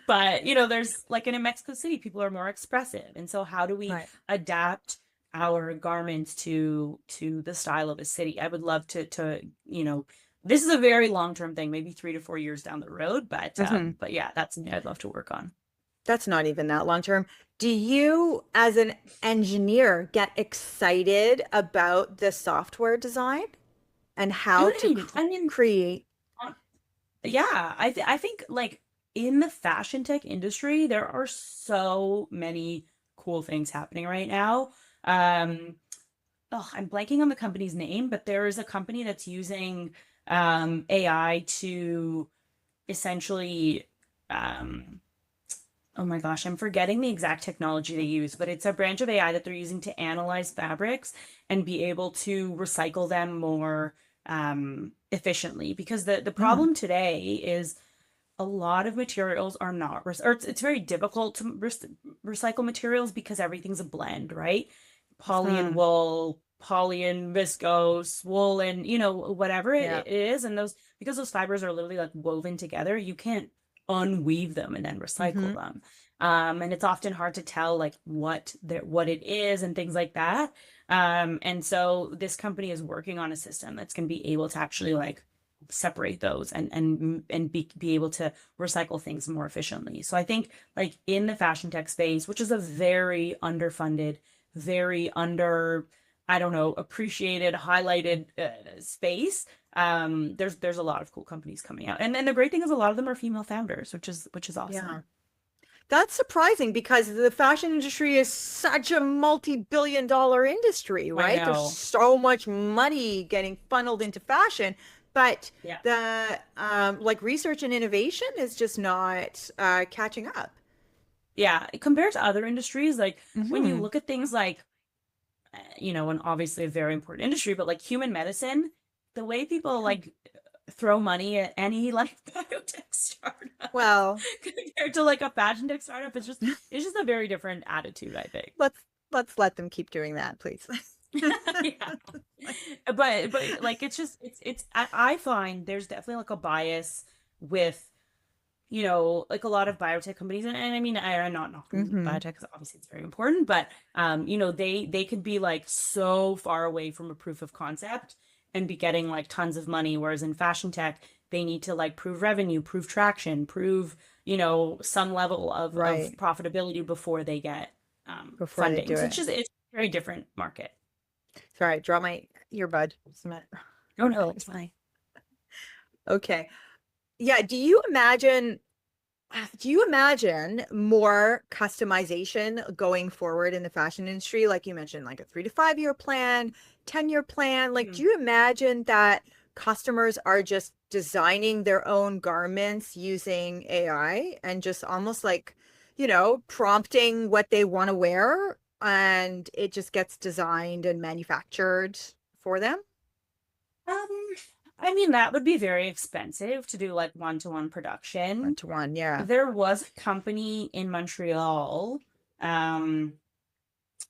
But, there's like in Mexico City, people are more expressive. And so how do we Right. adapt our garments to the style of a city? I would love this is a very long-term thing, maybe 3 to 4 years down the road, Hmm. but yeah, that's something I'd love to work on. That's not even that long term. Do you, as an engineer, get excited about the software design and how to I mean, create? yeah, I think like in the fashion tech industry, there are so many cool things happening right now. Um, I'm blanking on the company's name, but there is a company that's using AI to essentially um, oh my gosh, I'm forgetting the exact technology they use, but it's a branch of AI that they're using to analyze fabrics and be able to recycle them more efficiently. Because the Mm, problem today is a lot of materials are not, or it's very difficult to recycle materials because everything's a blend, right? Poly and mhm. wool, poly and viscose, wool and, whatever it, Yeah. it is. And because those fibers are literally like woven together, you can't unweave them and then recycle Hmm. them. And it's often hard to tell like what it is and things like that. And so this company is working on a system that's going to be able to actually like separate those and be able to recycle things more efficiently. So I think like in the fashion tech space, which is a very underfunded, very under, I don't know, appreciated, highlighted space. There's a lot of cool companies coming out, and then the great thing is a lot of them are female founders, which is Yeah. awesome. That's surprising because the fashion industry is such a multi-billion dollar industry, I right? There's know. so much money getting funneled into fashion, but Yeah. the like research and innovation is just not catching up. Yeah, compared to other industries, like when you Hmm. look at things like and obviously a very important industry, but like human medicine, the way people like throw money at any like biotech startup Well, compared to like a fashion tech startup, it's just a very different attitude, I think. let's let them keep doing that, please. Yeah. But like I find there's definitely like a bias with like a lot of biotech companies, and I mean, I'm not knocking Hmm. biotech because obviously it's very important, but they could be like so far away from a proof of concept and be getting like tons of money, whereas in fashion tech, they need to like prove revenue, prove traction, prove, some level of Right. profitability before they get Before they funding. do So it. it's a very different market. Sorry, draw my earbud. Just a minute. Oh no, it's fine. Okay. Yeah, do you imagine more customization going forward in the fashion industry? Like you mentioned, like a 3 to 5 year plan, 10-year plan. Like, do Mhm. you imagine that customers are just designing their own garments using AI and just almost like, prompting what they want to wear and it just gets designed and manufactured for them? Um, I mean, that would be very expensive to do like one-to-one One production. to one, yeah. There was a company in Montreal. Um,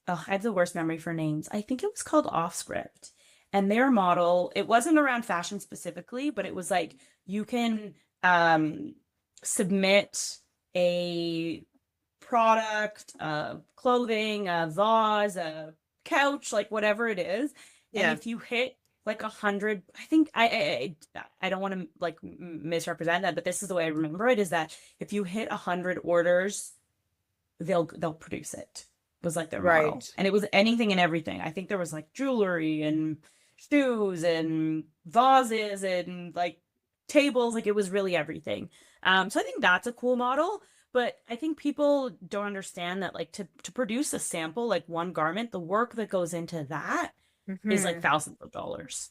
oh, I have the worst memory for names. I think it was called Offscript. And their model, it wasn't around fashion specifically, but it was like you can um submit a product, clothing, a vase, a couch, like whatever it is. And Yeah. if you hit like 100, I think I don't want to like misrepresent that, but this is the way I remember it, is that if you hit 100 orders, they'll produce it. Was like their model. Right. And it was anything and everything. I think there was like jewelry and shoes and vases and like tables, like it was really everything. So I think that's a cool model. But I think people don't understand that like to produce a sample, like one garment, the work that goes into that is like Mm-hmm. thousands of dollars.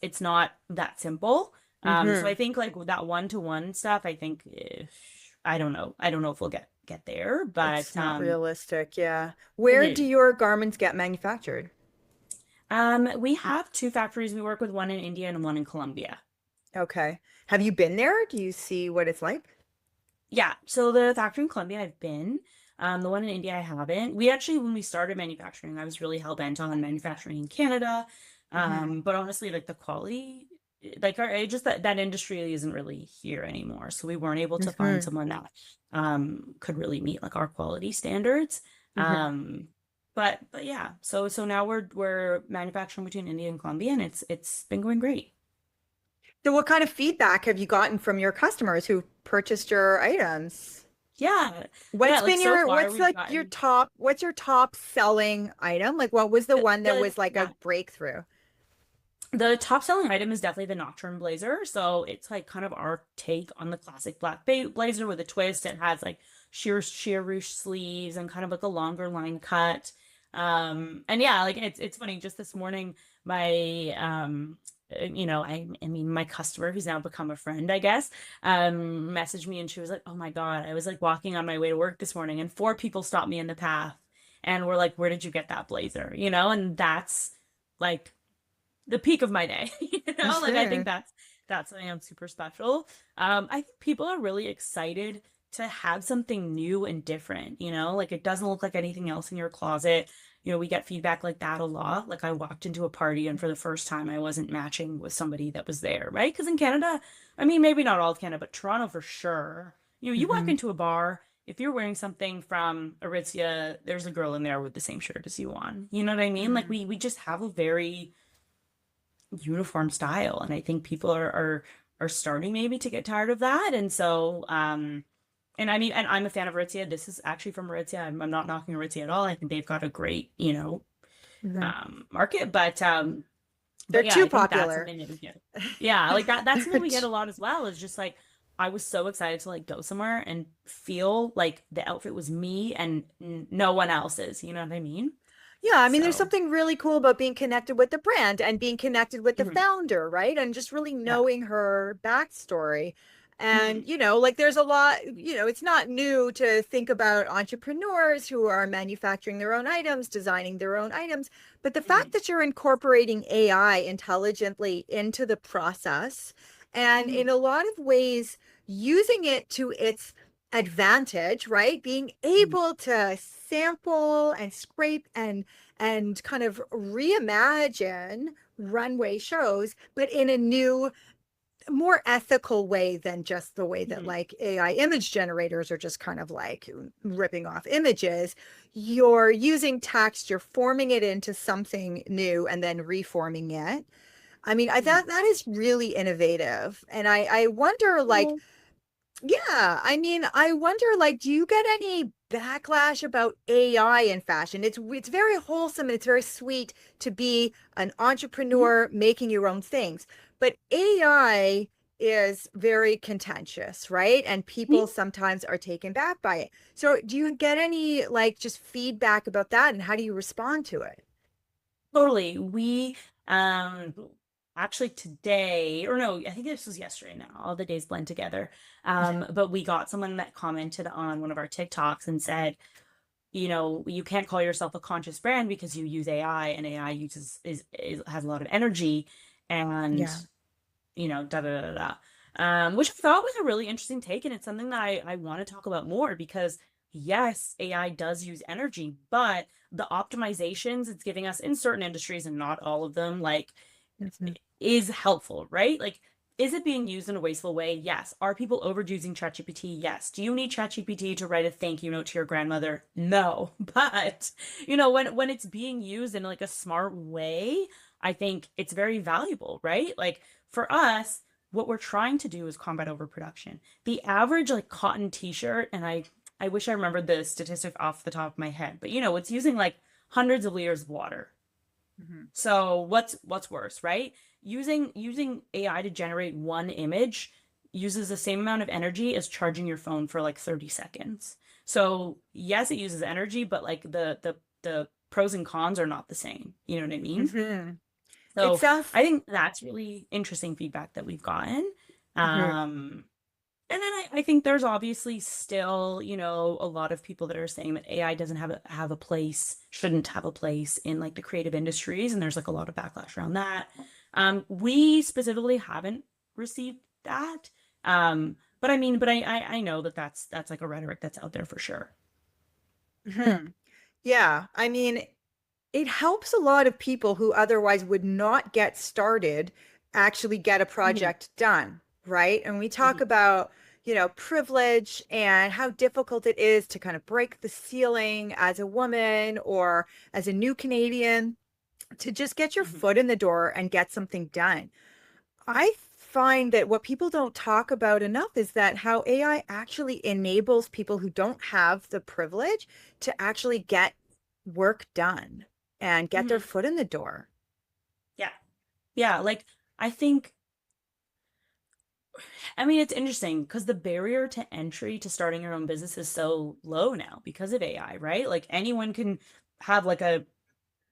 It's not that simple. So Mm-hmm. I think like with that one-to-one stuff, I think I don't know. I don't know if we'll get there, It's but not realistic, yeah. it Where do is. your garments get manufactured? We have two factories we work with, one in India and one in Colombia. Okay. Have you been there? Do you see what it's like? Yeah, so the factory in Colombia I've been. The one in India I haven't. We actually, when we started manufacturing, I was really hell bent on manufacturing in Canada. Hmm. But honestly, like the quality, like it just that industry isn't really here anymore. So we weren't able to find Hmm. someone that could really meet like our quality standards. Hmm. Um, but yeah, so now we're manufacturing between India and Colombia, and it's been going great. So what kind of feedback have you gotten from your customers who purchased your items? Yeah, yeah. What's Like been so your, far, what's we've like your gotten top, what's your top selling item? Like what was the one that was like a yeah. breakthrough? The top selling item is definitely the Nocturne blazer. So it's like kind of our take on the classic black blazer with a twist. It has like sheer ruche sleeves and kind of like a longer line cut. And yeah, like it's funny. Just this morning, my I mean my customer who's now become a friend, I guess, messaged me and she was like, "Oh my God, I was like walking on my way to work this morning and four people stopped me in the path and were like, 'Where did you get that blazer?'" And that's like the peak of my day. Like I think Sure. that's something I'm super special. I think people are really excited to have something new and different, like it doesn't look like anything else in your closet. We get feedback like that a lot. Like I walked into a party and for the first time I wasn't matching with somebody that was there, right? Because in Canada, I mean maybe not all of Canada, but Toronto for sure. You walk Hmm. into a bar, if you're wearing something from Aritzia, there's a girl in there with the same shirt as you on. You know what I mean? Like Hmm. we just have a very uniform style, and I think people are starting maybe to get tired of that. And so and I mean, and I'm a fan of Aritzia. This is actually from Aritzia. I'm not knocking Aritzia at all. I think they've got a great Hmm. market, They're but yeah, too I think that's popular. something that we get. Yeah, like that's They're something we get a t- lot as well, is just like I was so excited to like go somewhere and feel like the outfit was me and no one else's, you know what I mean? Yeah, I mean, there's So something really cool about being connected with the brand and being connected with the mhm, founder, right? And just really yeah. knowing her backstory. And, Mhm, like there's a lot, it's not new to think about entrepreneurs who are manufacturing their own items, designing their own items. But the fact mhm, that you're incorporating AI intelligently into the process and mhm, in a lot of ways using it to its advantage, right? Being mhm, able to sample and scrape and kind of reimagine runway shows, but in a new, more ethical way than just the way that mhm. like AI image generators are just kind of like ripping off images. You're using text, you're forming it into something new and then reforming it. I mean, that is really innovative. And I wonder, like, Well, yeah, I mean, I wonder, like, do you get any backlash about AI in fashion? It's very wholesome and it's very sweet to be an mhm. entrepreneur making your own things, but AI is very contentious, right? And people sometimes are taken back by it. So, do you get any like just feedback about that, and how do you respond to it? Totally. We um actually today, or no, I think this was yesterday now. All the days blend together. But we got someone that commented on one of our TikToks and said, you can't call yourself a conscious brand because you use AI, and AI has a lot of energy, and Yeah. da da da da. Which I thought was a really interesting take, and it's something that I want to talk about more because yes, AI does use energy, but the optimizations it's giving us in certain industries and not all of them, like, Mhm. is helpful, right? Like, is it being used in a wasteful way? Yes. Are people overusing ChatGPT? Yes. Do you need ChatGPT to write a thank you note to your grandmother? No. But, when it's being used in like a smart way, I think it's very valuable, right? Like for us, what we're trying to do is combat overproduction. The average like cotton t-shirt, and I wish I remembered the statistic off the top of my head, but it's using like hundreds of liters of water. Mhm. So what's worse, right? Using AI to generate one image uses the same amount of energy as charging your phone for like 30 seconds. So yes, it uses energy, but like the pros and cons are not the same. You know what I mean? Mhm. It So sounds. I think that's really interesting feedback that we've gotten. Mhm. Um, and then I think there's obviously still, a lot of people that are saying that AI doesn't have a place, shouldn't have a place in like the creative industries, and there's like a lot of backlash around that. We specifically haven't received that. But I mean, but I know that that's like a rhetoric that's out there for sure. Mhm. Yeah, I mean, it helps a lot of people who otherwise would not get started actually get a Hmm. project done, right? And we talk Hmm. about, privilege and how difficult it is to kind of break the ceiling as a woman or as a new Canadian to just get your Hmm. foot in the door and get something done. I find that what people don't talk about enough is that how AI actually enables people who don't have the privilege to actually get work done and get their Hmm. foot in the door. Yeah. Yeah. Like I think I mean, it's interesting because the barrier to entry to starting your own business is so low now because of AI, right? Like anyone can have like a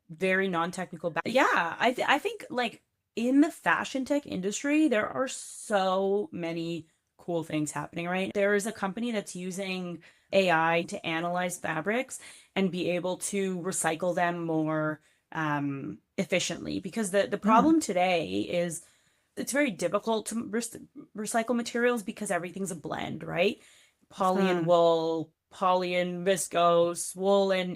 very non-technical yeah, I think like in the fashion tech industry, there are so many cool things happening, right? There is a company that's using AI to analyze fabrics and be able to recycle them more efficiently because the Mm, problem today is it's very difficult to recycle materials because everything's a blend, right? Poly and mhm. wool, poly and viscose, wool and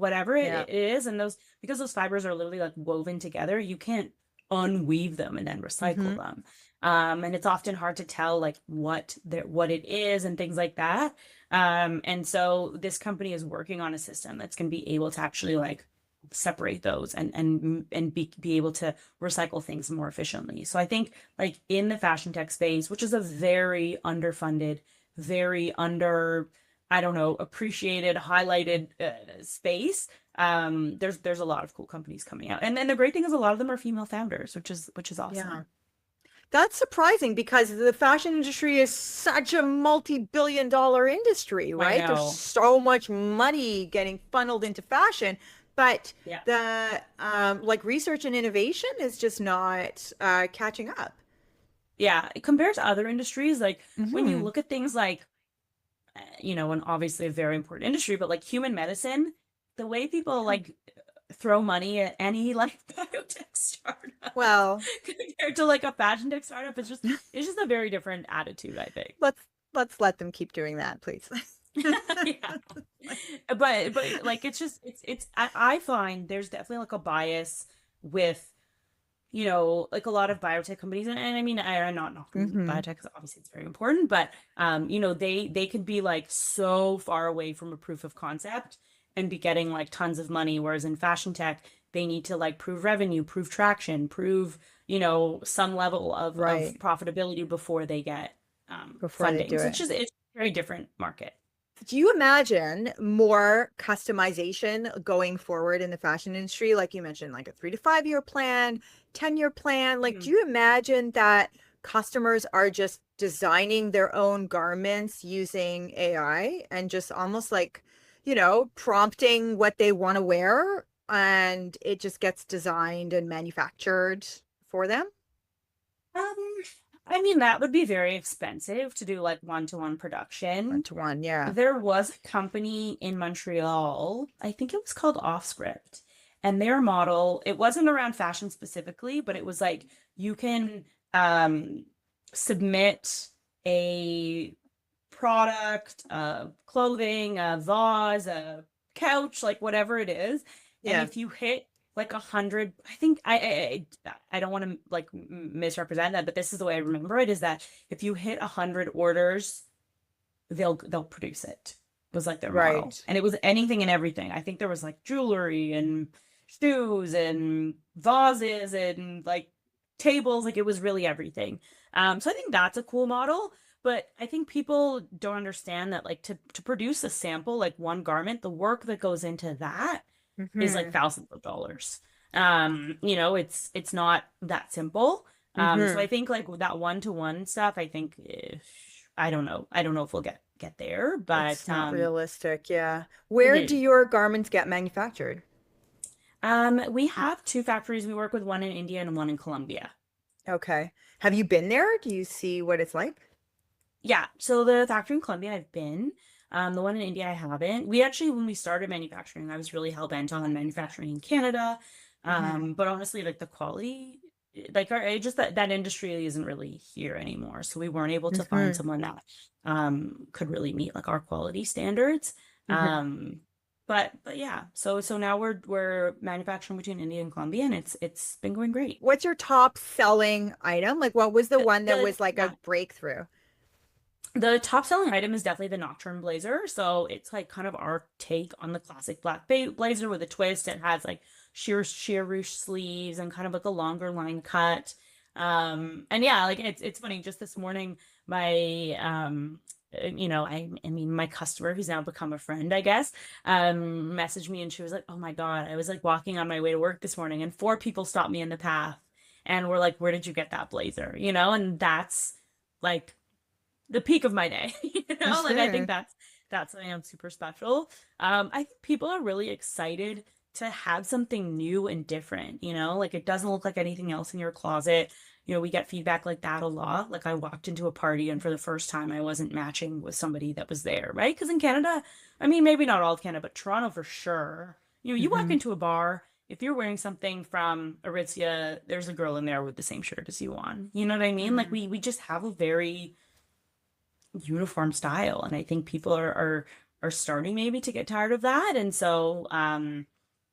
whatever Yeah. it is, and those because those fibers are literally like woven together, you can't unweave them and then recycle Hmm. them. And it's often hard to tell like what it is and things like that. And so this company is working on a system that's going to be able to actually like separate those and be able to recycle things more efficiently. So I think like in the fashion tech space, which is a very underfunded, very under, I don't know, appreciated, highlighted space. There's a lot of cool companies coming out, and then the great thing is a lot of them are female founders, which is Yeah. awesome. That's surprising because the fashion industry is such a multi-billion dollar industry, I right? There's know. so much money getting funneled into fashion, but Yeah. the like research and innovation is just not catching up. Yeah. Compared to other industries, like when you Hmm. look at things like and obviously a very important industry, but like human medicine, the way people like throw money at any like biotech startup Well, compared to like a fashion tech startup, it's just a very different attitude, I think. let's let's let them keep doing that, please. Yeah. But like I find there's definitely like a bias with like a lot of biotech companies, and I mean I'm not knocking Hmm. biotech because obviously it's very important, but they could be like so far away from a proof of concept and be getting like tons of money, whereas in fashion tech they need to like prove revenue, prove traction, prove, some level of Right. profitability before they get Before they funding. do So it. it's a very different market. Do you imagine more customization going forward in the fashion industry? Like you mentioned, like a 3 to 5 year plan, 10-year plan. Like, do Mhm. you imagine that customers are just designing their own garments using AI and just almost like, prompting what they want to wear and it just gets designed and manufactured for them? Um, I mean, that would be very expensive to do like one-to-one One production. to one, yeah. There was a company in Montreal, I think it was called Offscript, and their model, it wasn't around fashion specifically, but it was like you can um, submit a product, clothing, a vase, a couch, like whatever it is. And Yeah. if you hit like 100, I think I don't want to like misrepresent that, but this is the way I remember it, is that if you hit 100 orders, they'll produce it. It was like their model. Right. And it was anything and everything. I think there was like jewelry and shoes and vases and like tables, like it was really everything. So I think that's a cool model. But I think people don't understand that like to produce a sample, like one garment, the work that goes into that is like Mm-hmm. thousands of dollars. It's not that simple. So I Mm-hmm. think like with that one-to-one stuff, I think I don't know. I don't know if we'll get there, It's but not realistic, yeah. Where do mhm. your garments get manufactured? We have two factories we work with, one in India and one in Colombia. Okay. Have you been there? Do you see what it's like? Yeah, so the factory in Colombia I've been. The one in India I haven't. We actually, when we started manufacturing, I was really hell bent on manufacturing in Canada. Hmm. But honestly, like the quality, like it just that industry isn't really here anymore. So we weren't able to find Hmm. someone that could really meet like our quality standards. Hmm. Um, but yeah, so now we're manufacturing between India and Colombia, and it's been going great. What's your top selling item? Like, what was the one that was like a Yeah, breakthrough? the top selling item is definitely the Nocturne blazer. So it's like kind of our take on the classic black blazer with a twist. It has like sheer ruche sleeves and kind of like a longer line cut. And yeah, like it's funny. Just this morning, my I mean my customer who's now become a friend, I guess, messaged me and she was like, "Oh my God, I was like walking on my way to work this morning and four people stopped me in the path and were like, 'Where did you get that blazer?'" And that's like the peak of my day. Like I think Sure. that's something I'm super special. I think people are really excited to have something new and different, like it doesn't look like anything else in your closet. We get feedback like that a lot. Like I walked into a party and for the first time I wasn't matching with somebody that was there, right? Because in Canada, I mean maybe not all of Canada, but Toronto for sure. You walk Hmm. into a bar, if you're wearing something from Aritzia, there's a girl in there with the same shirt as you on. You know what I mean? Like Hmm. we just have a very uniform style, and I think people are starting maybe to get tired of that. And so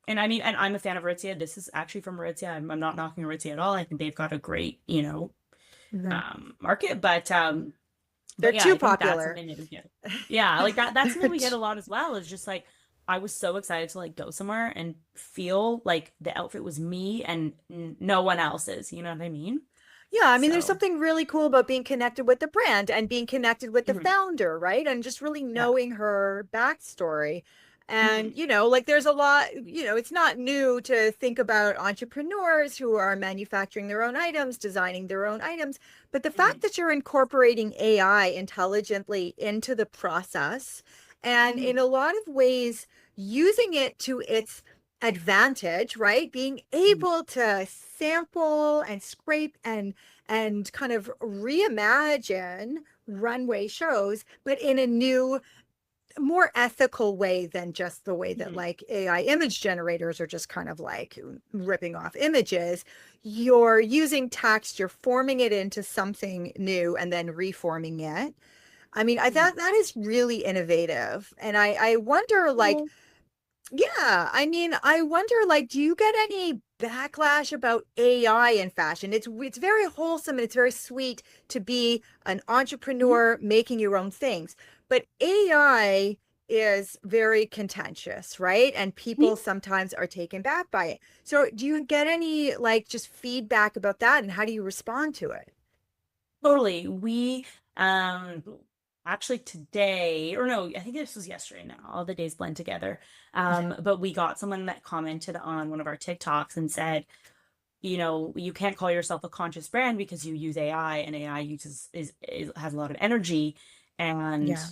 and I mean, and I'm a fan of Aritzia. This is actually from Aritzia. I'm not knocking Aritzia at all. I think they've got a great Hmm. market, They're but yeah, too I think that's popular. something that we get. Yeah, like that's something we get a lot as well. Is just like I was so excited to like go somewhere and feel like the outfit was me and no one else's, you know what I mean? Yeah, I mean, there's So something really cool about being connected with the brand and being connected with the mhm, founder, right? And just really yeah. knowing her backstory. And, Mhm, like there's a lot, it's not new to think about entrepreneurs who are manufacturing their own items, designing their own items. But the fact mhm, that you're incorporating AI intelligently into the process and in mhm, a lot of ways using it to its advantage, right? Being mhm, able to sample and scrape and kind of reimagine runway shows, but in a new, more ethical way than just the way that mhm. like AI image generators are just kind of like ripping off images. You're using text, you're forming it into something new and then reforming it. I mean, I Mhm. thought that is really innovative. And I wonder like, Well, yeah, I mean, I wonder, like, do you get any backlash about AI in fashion? It's very wholesome and it's very sweet to be an mhm, entrepreneur making your own things. But AI is very contentious, right? And people sometimes are taken back by it. So do you get any like just feedback about that, and how do you respond to it? Totally. We um actually today, or no, I think this was yesterday now. All the days blend together. But we got someone that commented on one of our TikToks and said, you know, you can't call yourself a conscious brand because you use AI, and AI has a lot of energy, and Yeah.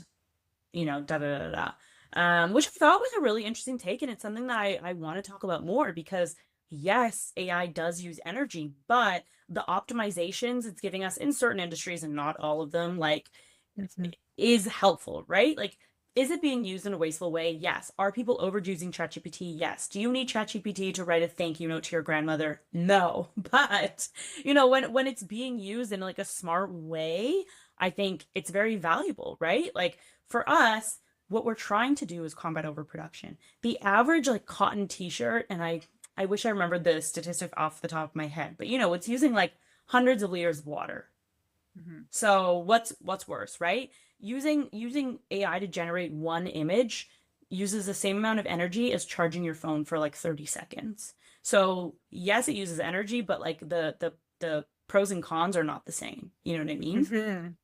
you know, da da da da. Which I thought was a really interesting take, and it's something that I want to talk about more because yes, AI does use energy, but the optimizations it's giving us in certain industries and not all of them, like, Mhm. is helpful, right? Like, is it being used in a wasteful way? Yes. Are people overusing ChatGPT? Yes. Do you need ChatGPT to write a thank you note to your grandmother? No. But, you know, when it's being used in like a smart way, I think it's very valuable, right? Like for us, what we're trying to do is combat overproduction. The average like cotton t-shirt, and I wish I remembered the statistic off the top of my head, but you know, it's using like hundreds of liters of water. Mhm. So what's worse, right? Using AI to generate one image uses the same amount of energy as charging your phone for like 30 seconds. So yes, it uses energy, but like the pros and cons are not the same. You know what I mean? Mhm.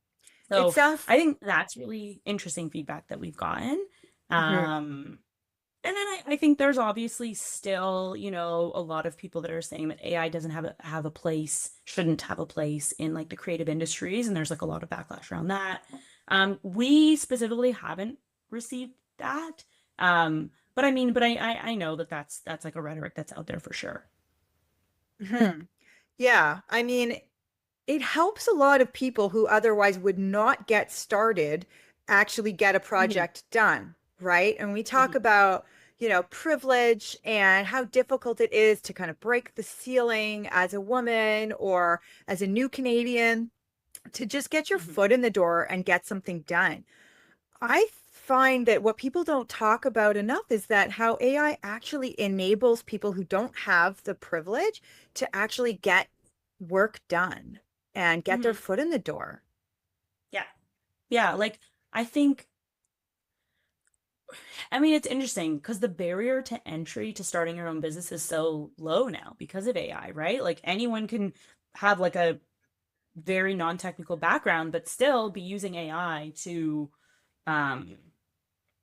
It So sounds. I think that's really interesting feedback that we've gotten. Mhm. Um, and then I think there's obviously still, you know, a lot of people that are saying that AI doesn't have a place, shouldn't have a place in like the creative industries, and there's like a lot of backlash around that. We specifically haven't received that. But I mean, but I know that that's like a rhetoric that's out there for sure. Mhm. Yeah, I mean, it helps a lot of people who otherwise would not get started actually get a Hmm. project done, right? And we talk Hmm. about, privilege and how difficult it is to kind of break the ceiling as a woman or as a new Canadian to just get your Hmm. foot in the door and get something done. I find that what people don't talk about enough is that how AI actually enables people who don't have the privilege to actually get work done and get their Hmm. foot in the door. Yeah. Yeah. Like I think I mean, it's interesting because the barrier to entry to starting your own business is so low now because of AI, right? Like anyone can have like a very non-technical background, but still be using AI to, um,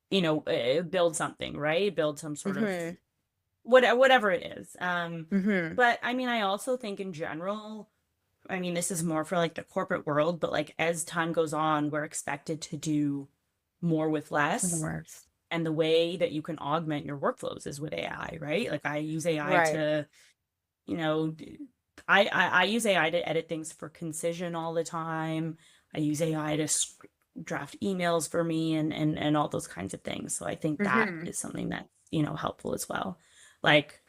build something, right? Build some sort of Hmm. whatever it is. Hmm. But I mean, I also think in general, I mean, this is more for like the corporate world, but like as time goes on, we're expected to do more with less, Worse. and the way that you can augment your workflows is with AI, right? Like I use AI Right. to, you know, I use AI to edit things for concision all the time. I use AI to draft emails for me and all those kinds of things. So I think that Hmm. is something that's, you know, helpful as well. Like,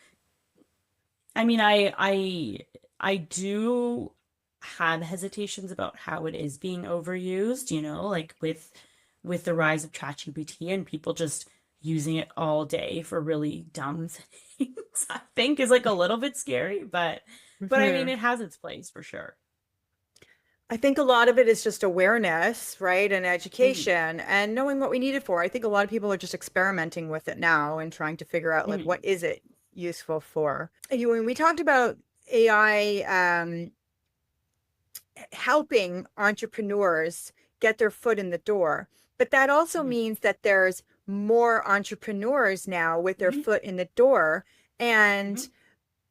I mean, I do have hesitations about how it is being overused, you know, like with the rise of ChatGPT and people just using it all day for really dumb things, I think is like a little bit scary, but I mean Hmm. it has its place for sure. I think a lot of it is just awareness, right? And Hmm. education and knowing what we need it for. I think a lot of people are just experimenting with it now and trying to figure out like what Hmm. is it useful for. When we talked about AI helping entrepreneurs get their foot in the door, but that also Hmm. means that there's more entrepreneurs now with their Hmm. foot in the door and Hmm.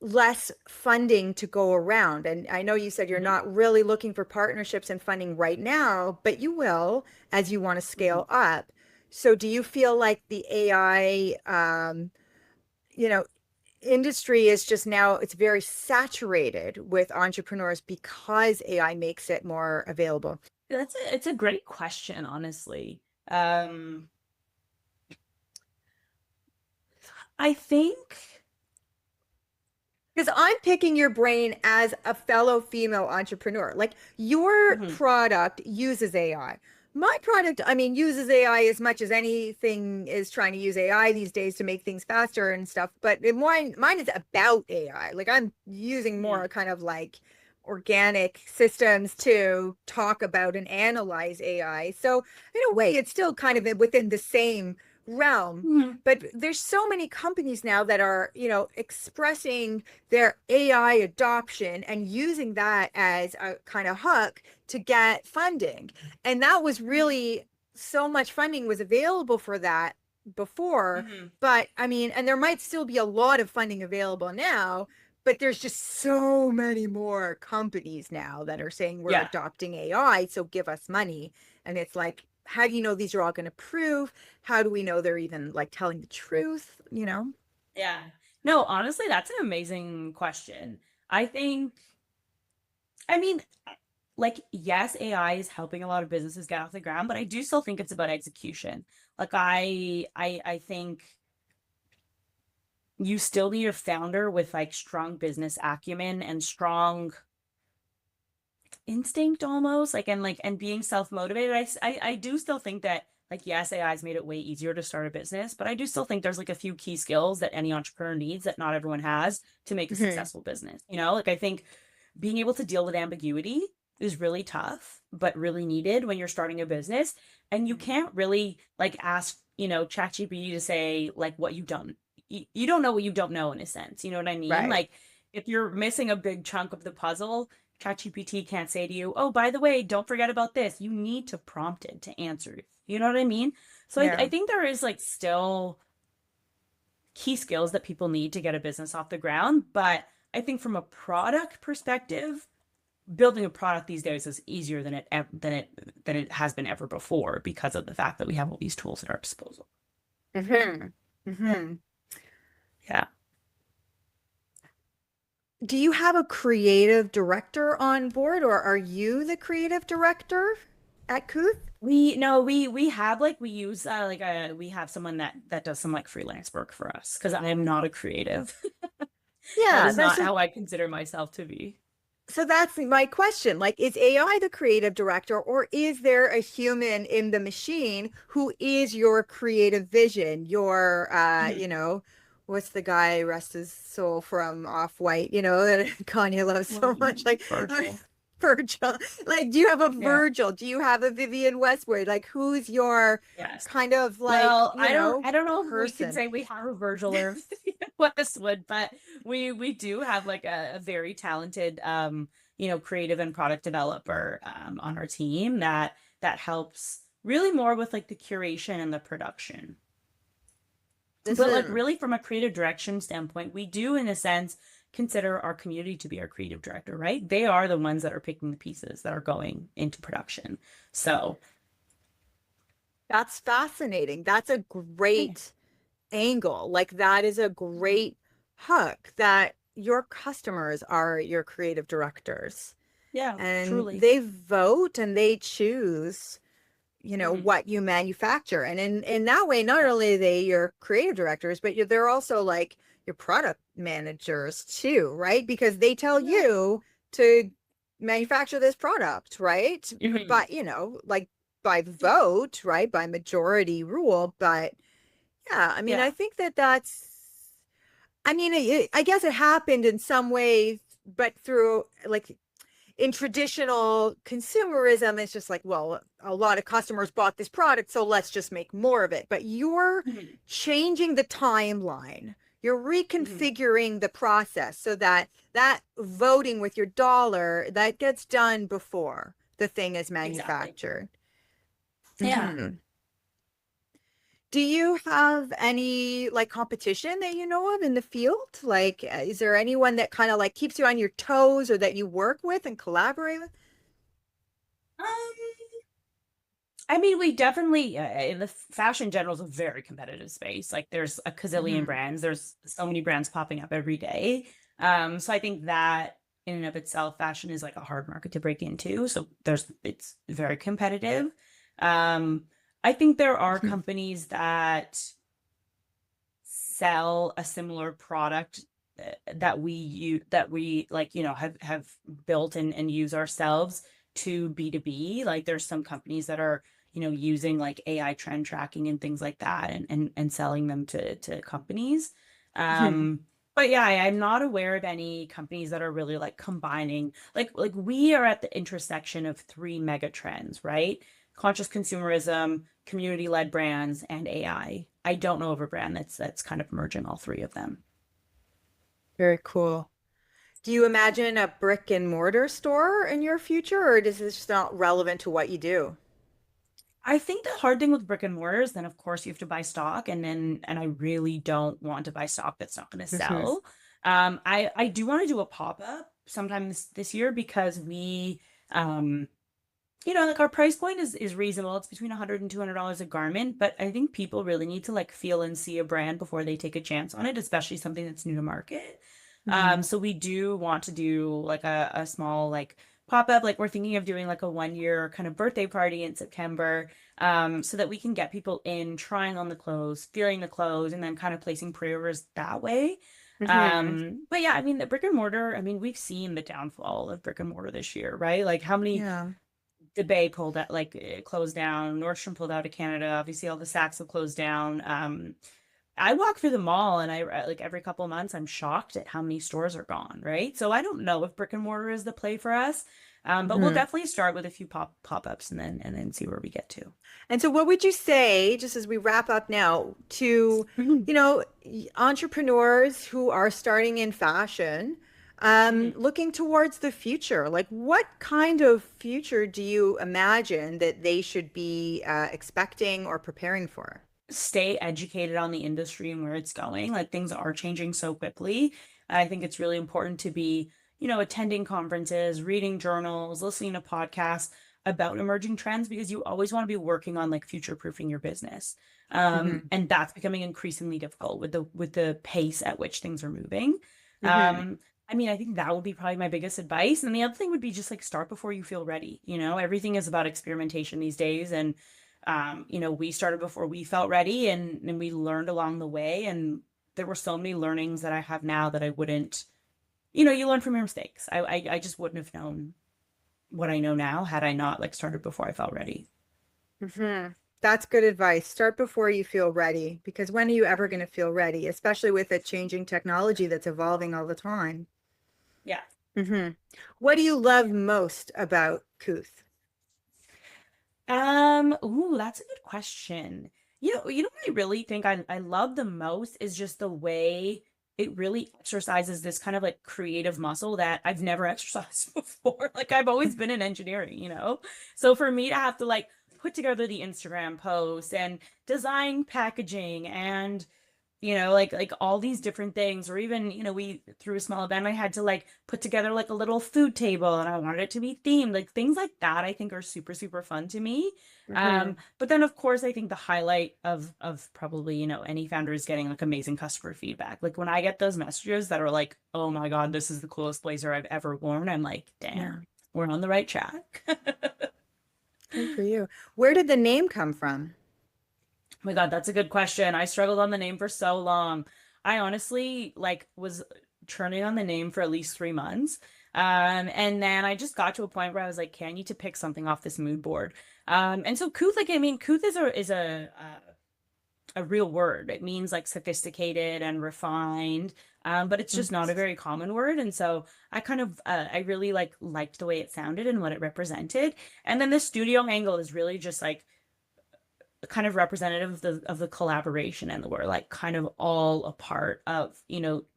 less funding to go around. And I know you said you're Hmm. not really looking for partnerships and funding right now, but you will as you want to Hmm. scale up. So do you feel like the AI, you know, industry is just now it's very saturated with entrepreneurs because AI makes it more available? It's a great question, honestly. Um, I think. Because I'm picking your brain as a fellow female entrepreneur. Like your Mhm. product uses AI. My product, I mean, uses AI as much as anything is trying to use AI these days to make things faster and stuff. But mine is about AI. Like I'm using more Mhm. kind of like organic systems to talk about and analyze AI. So in a way, it's still kind of within the same realm. Mhm. But there's so many companies now that are, expressing their AI adoption and using that as a kind of hook to get funding. And that was really, so much funding was available for that before. Mhm. But I mean, and there might still be a lot of funding available now, but there's just so many more companies now that are saying we're Yeah. adopting AI, so give us money. And it's like, how do you know these are all going to prove? How do we know they're even like telling the truth? Yeah. No, honestly, that's an amazing question. I think, I mean, like, yes, AI is helping a lot of businesses get off the ground, but I do still think it's about execution. Like, I think you still need a founder with like strong business acumen and strong instinct almost, like, and being self-motivated. I do still think that, like, yes, AI's made it way easier to start a business, but I do still think there's like a few key skills that any entrepreneur needs that not everyone has to make a Mm-hmm. successful business. Like, I think being able to deal with ambiguity is really tough, but really needed when you're starting a business. And you can't really like ask, ChatGPT to say like what you don't, you don't know what you don't know in a sense. You know what I mean? Right. Like, if you're missing a big chunk of the puzzle, ChatGPT can't say to you, oh, by the way, don't forget about this. You need to prompt it to answer. You know what I mean? So I Yeah. think there is like still key skills that people need to get a business off the ground. But I think from a product perspective, building a product these days is easier than it has been ever before because of the fact that we have all these tools at our disposal. Mm-hmm. Mm-hmm. Yeah. Do you have a creative director on board, or are you the creative director at Couth? We no, we have like we use we have someone that does some like freelance work for us because I am not a creative. That Yeah, is that's not a, how I consider myself to be. so that's my question. Like, is AI the creative director, or is there a human in the machine who is your creative vision? Your, Mhm. what's the guy, rest his soul, from Off-White, that Kanye loves Well, so much? Like, Virtual. Virgil. Like, do you have a Yeah. Virgil? Do you have a Vivian Westwood? Like, who's your Yes. kind of like, Well, I don't know if we can person? say we have a Virgil or Westwood, but we do have like a very talented creative and product developer on our team that helps really more with like the curation and the production. This But like is really from a creative direction standpoint, we do in a sense consider our community to be our creative director, right? They are the ones that are picking the pieces that are going into production. So, That's fascinating. That's a yeah. great angle. Like that is a great hook that your customers are your creative directors Yeah, and truly. they vote and they choose, Mhm. what you manufacture. And in that way, not Yeah. only are they your creative directors, but they're also like your product managers too, right? Because they tell Yeah. you to manufacture this product, right? Mhm. But, like by vote, right? By majority rule. But yeah, I mean, Yeah. I think I mean, I guess it happened in some ways, but through like in traditional consumerism, it's just like, well, a lot of customers bought this product, so let's just make more of it. But you're Mhm. changing the timeline. You're Mhm. reconfiguring the process so that voting with your dollar that gets done before the thing is Exactly. manufactured. Yeah. Mhm. Do you have any like competition that you know of in the field? Like, is there anyone that kind of like keeps you on your toes or that you work with and collaborate with? Um, I mean, we definitely in the fashion general is a very competitive space. Like, there's a gazillion Hmm. brands. There's so many brands popping up every day. So I think that in and of itself, fashion is like a hard market to break into. So it's very competitive. Um, I think there are companies that sell a similar product that we like have built and use ourselves to B2B. Like, there's some companies that are using like AI trend tracking and things like that and selling them to companies. um but yeah, I'm not aware of any companies that are really like combining, like we are at the intersection of three mega trends, right? Conscious consumerism, community led brands, and AI. I don't know of a brand that's kind of merging all three of them. Very cool. Do you imagine a brick and mortar store in your future, or is this just not relevant to what you do? I think the hard thing with brick and mortars, then of course you have to buy stock, and I really don't want to buy stock that's not going to Hmm. sell. I do want to do a pop-up sometime this year because we like our price point is reasonable. It's between 100 and $200 a garment, but I think people really need to like feel and see a brand before they take a chance on it, especially something that's new to market. Hmm. So we do want to do like a small like pop-up. Like we're thinking of doing like a 1 year kind of birthday party in September, so that we can get people in trying on the clothes, feeling the clothes, and then kind of placing pre-orders that way. Hmm. But yeah, I mean the brick and mortar, I mean, we've seen the downfall of brick and mortar this year, right? Like how many Yeah. the Bay pulled out, like it closed down. Nordstrom pulled out of Canada. Obviously, all the Saks have closed down. I walk through the mall and I like every couple of months, I'm shocked at how many stores are gone, right? So I don't know if brick and mortar is the play for us. But we'll Hmm. definitely start with a few pop-ups and then see where we get to. And so, what would you say, just as we wrap up now, to, Mhm. entrepreneurs who are starting in fashion, Mhm. looking towards the future? Like, what kind of future do you imagine that they should be expecting or preparing for? Stay educated on the industry and where it's going. Like things are changing so quickly. I think it's really important to be, attending conferences, reading journals, listening to podcasts about emerging trends because you always want to be working on like future proofing your business. Hmm. And that's becoming increasingly difficult with the pace at which things are moving. Hmm. I mean, I think that would be probably my biggest advice. And the other thing would be just like start before you feel ready. Everything is about experimentation these days. And we started before we felt ready and we learned along the way. And there were so many learnings that I have now that I wouldn't, you learn from your mistakes. I just wouldn't have known what I know now had I not like started before I felt ready. Hmm. That's good advice. Start before you feel ready, because when are you ever going to feel ready, especially with a changing technology that's evolving all the time? Yeah. Hmm. What do you love most about Couth? Ooh, that's a good question. What I really think I love the most is just the way it really exercises this kind of like creative muscle that I've never exercised before. Like I've always been in engineering. So for me to have to like put together the Instagram posts and design packaging and like all these different things, or even, we through a small event, I had to like put together like a little food table and I wanted it to be themed. Like things like that, I think are super, super fun to me. Hmm. But then of course, I think the highlight of probably, any founder is getting like amazing customer feedback. Like when I get those messages that are like, oh my God, this is the coolest blazer I've ever worn, I'm like, Yeah, damn, we're on the right track. good for you. Where did the name come from? Oh my God, that's a good question. I struggled on the name for so long. I honestly like was churning on the name for at least 3 months. And then I just got to a point where I was like, okay, I need to pick something off this mood board. And so Couth, like, I mean, Couth is a real word. It means like sophisticated and refined. But it's just not a very common word. And so I really liked the way it sounded and what it represented. And then the studio angle is really just like kind of representative of the collaboration, and we're like kind of all a part of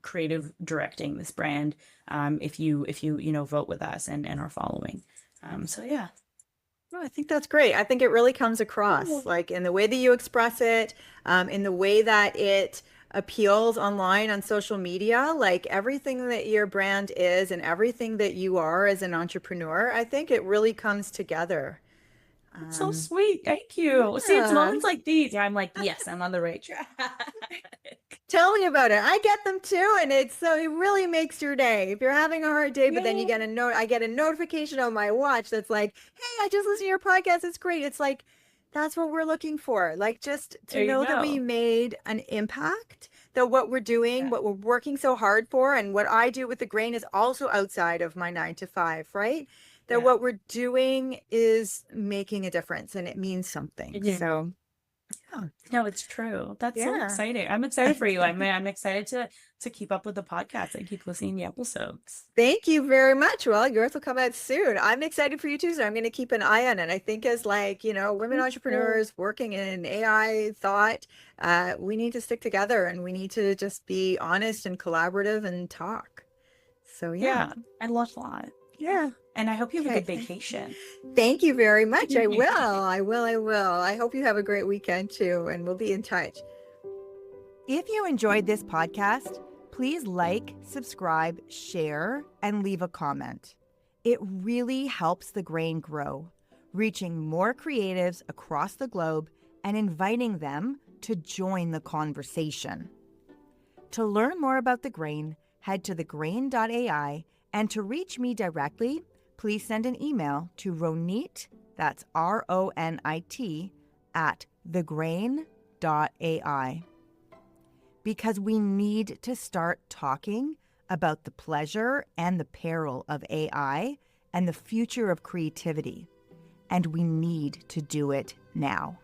creative directing this brand, if you vote with us and are following, so yeah. No, I think that's great. I think it really comes across, Oh, like in the way that you express it, in the way that it appeals online on social media, like everything that your brand is and everything that you are as an entrepreneur. I think it really comes together. that's so Um, sweet, thank you. See, it's yeah. moments like these, yeah, I'm like, yes, I'm on the right track. Tell me about it. I get them too, and it really makes your day. If you're having a hard day, but then you Yeah, get a note, I get a notification on my watch that's like, "Hey, I just listened to your podcast. It's great." It's like that's what we're looking for. Like just to there you know that we go. made an impact, that what we're doing, Yeah, what we're working so hard for, and what I do with the grain is also outside of my 9 to 5, right? That yeah. what we're doing is making a difference and it means something. Mhm. So No, it's true. That's so Yeah. exciting. I'm excited for you. I'm excited to keep up with the podcast and keep listening to the episodes. Thank you very much. Well, yours will come out soon. I'm excited for you too, so I'm going to keep an eye on it. I think as like, women entrepreneurs working in AI thought, we need to stick together and we need to just be honest and collaborative and talk. So Yeah, I love that. Yeah. And I hope you have a Okay. good vacation. Thank you very much. I will. I will. I will. I hope you have a great weekend too, and we'll be in touch. If you enjoyed this podcast, please like, subscribe, share, and leave a comment. It really helps The Grain grow, reaching more creatives across the globe and inviting them to join the conversation. To learn more about The Grain, head to thegrain.ai, and to reach me directly, please send an email to Ronit, that's RONIT, at thegrain.ai. Because we need to start talking about the pleasure and the peril of AI and the future of creativity. And we need to do it now.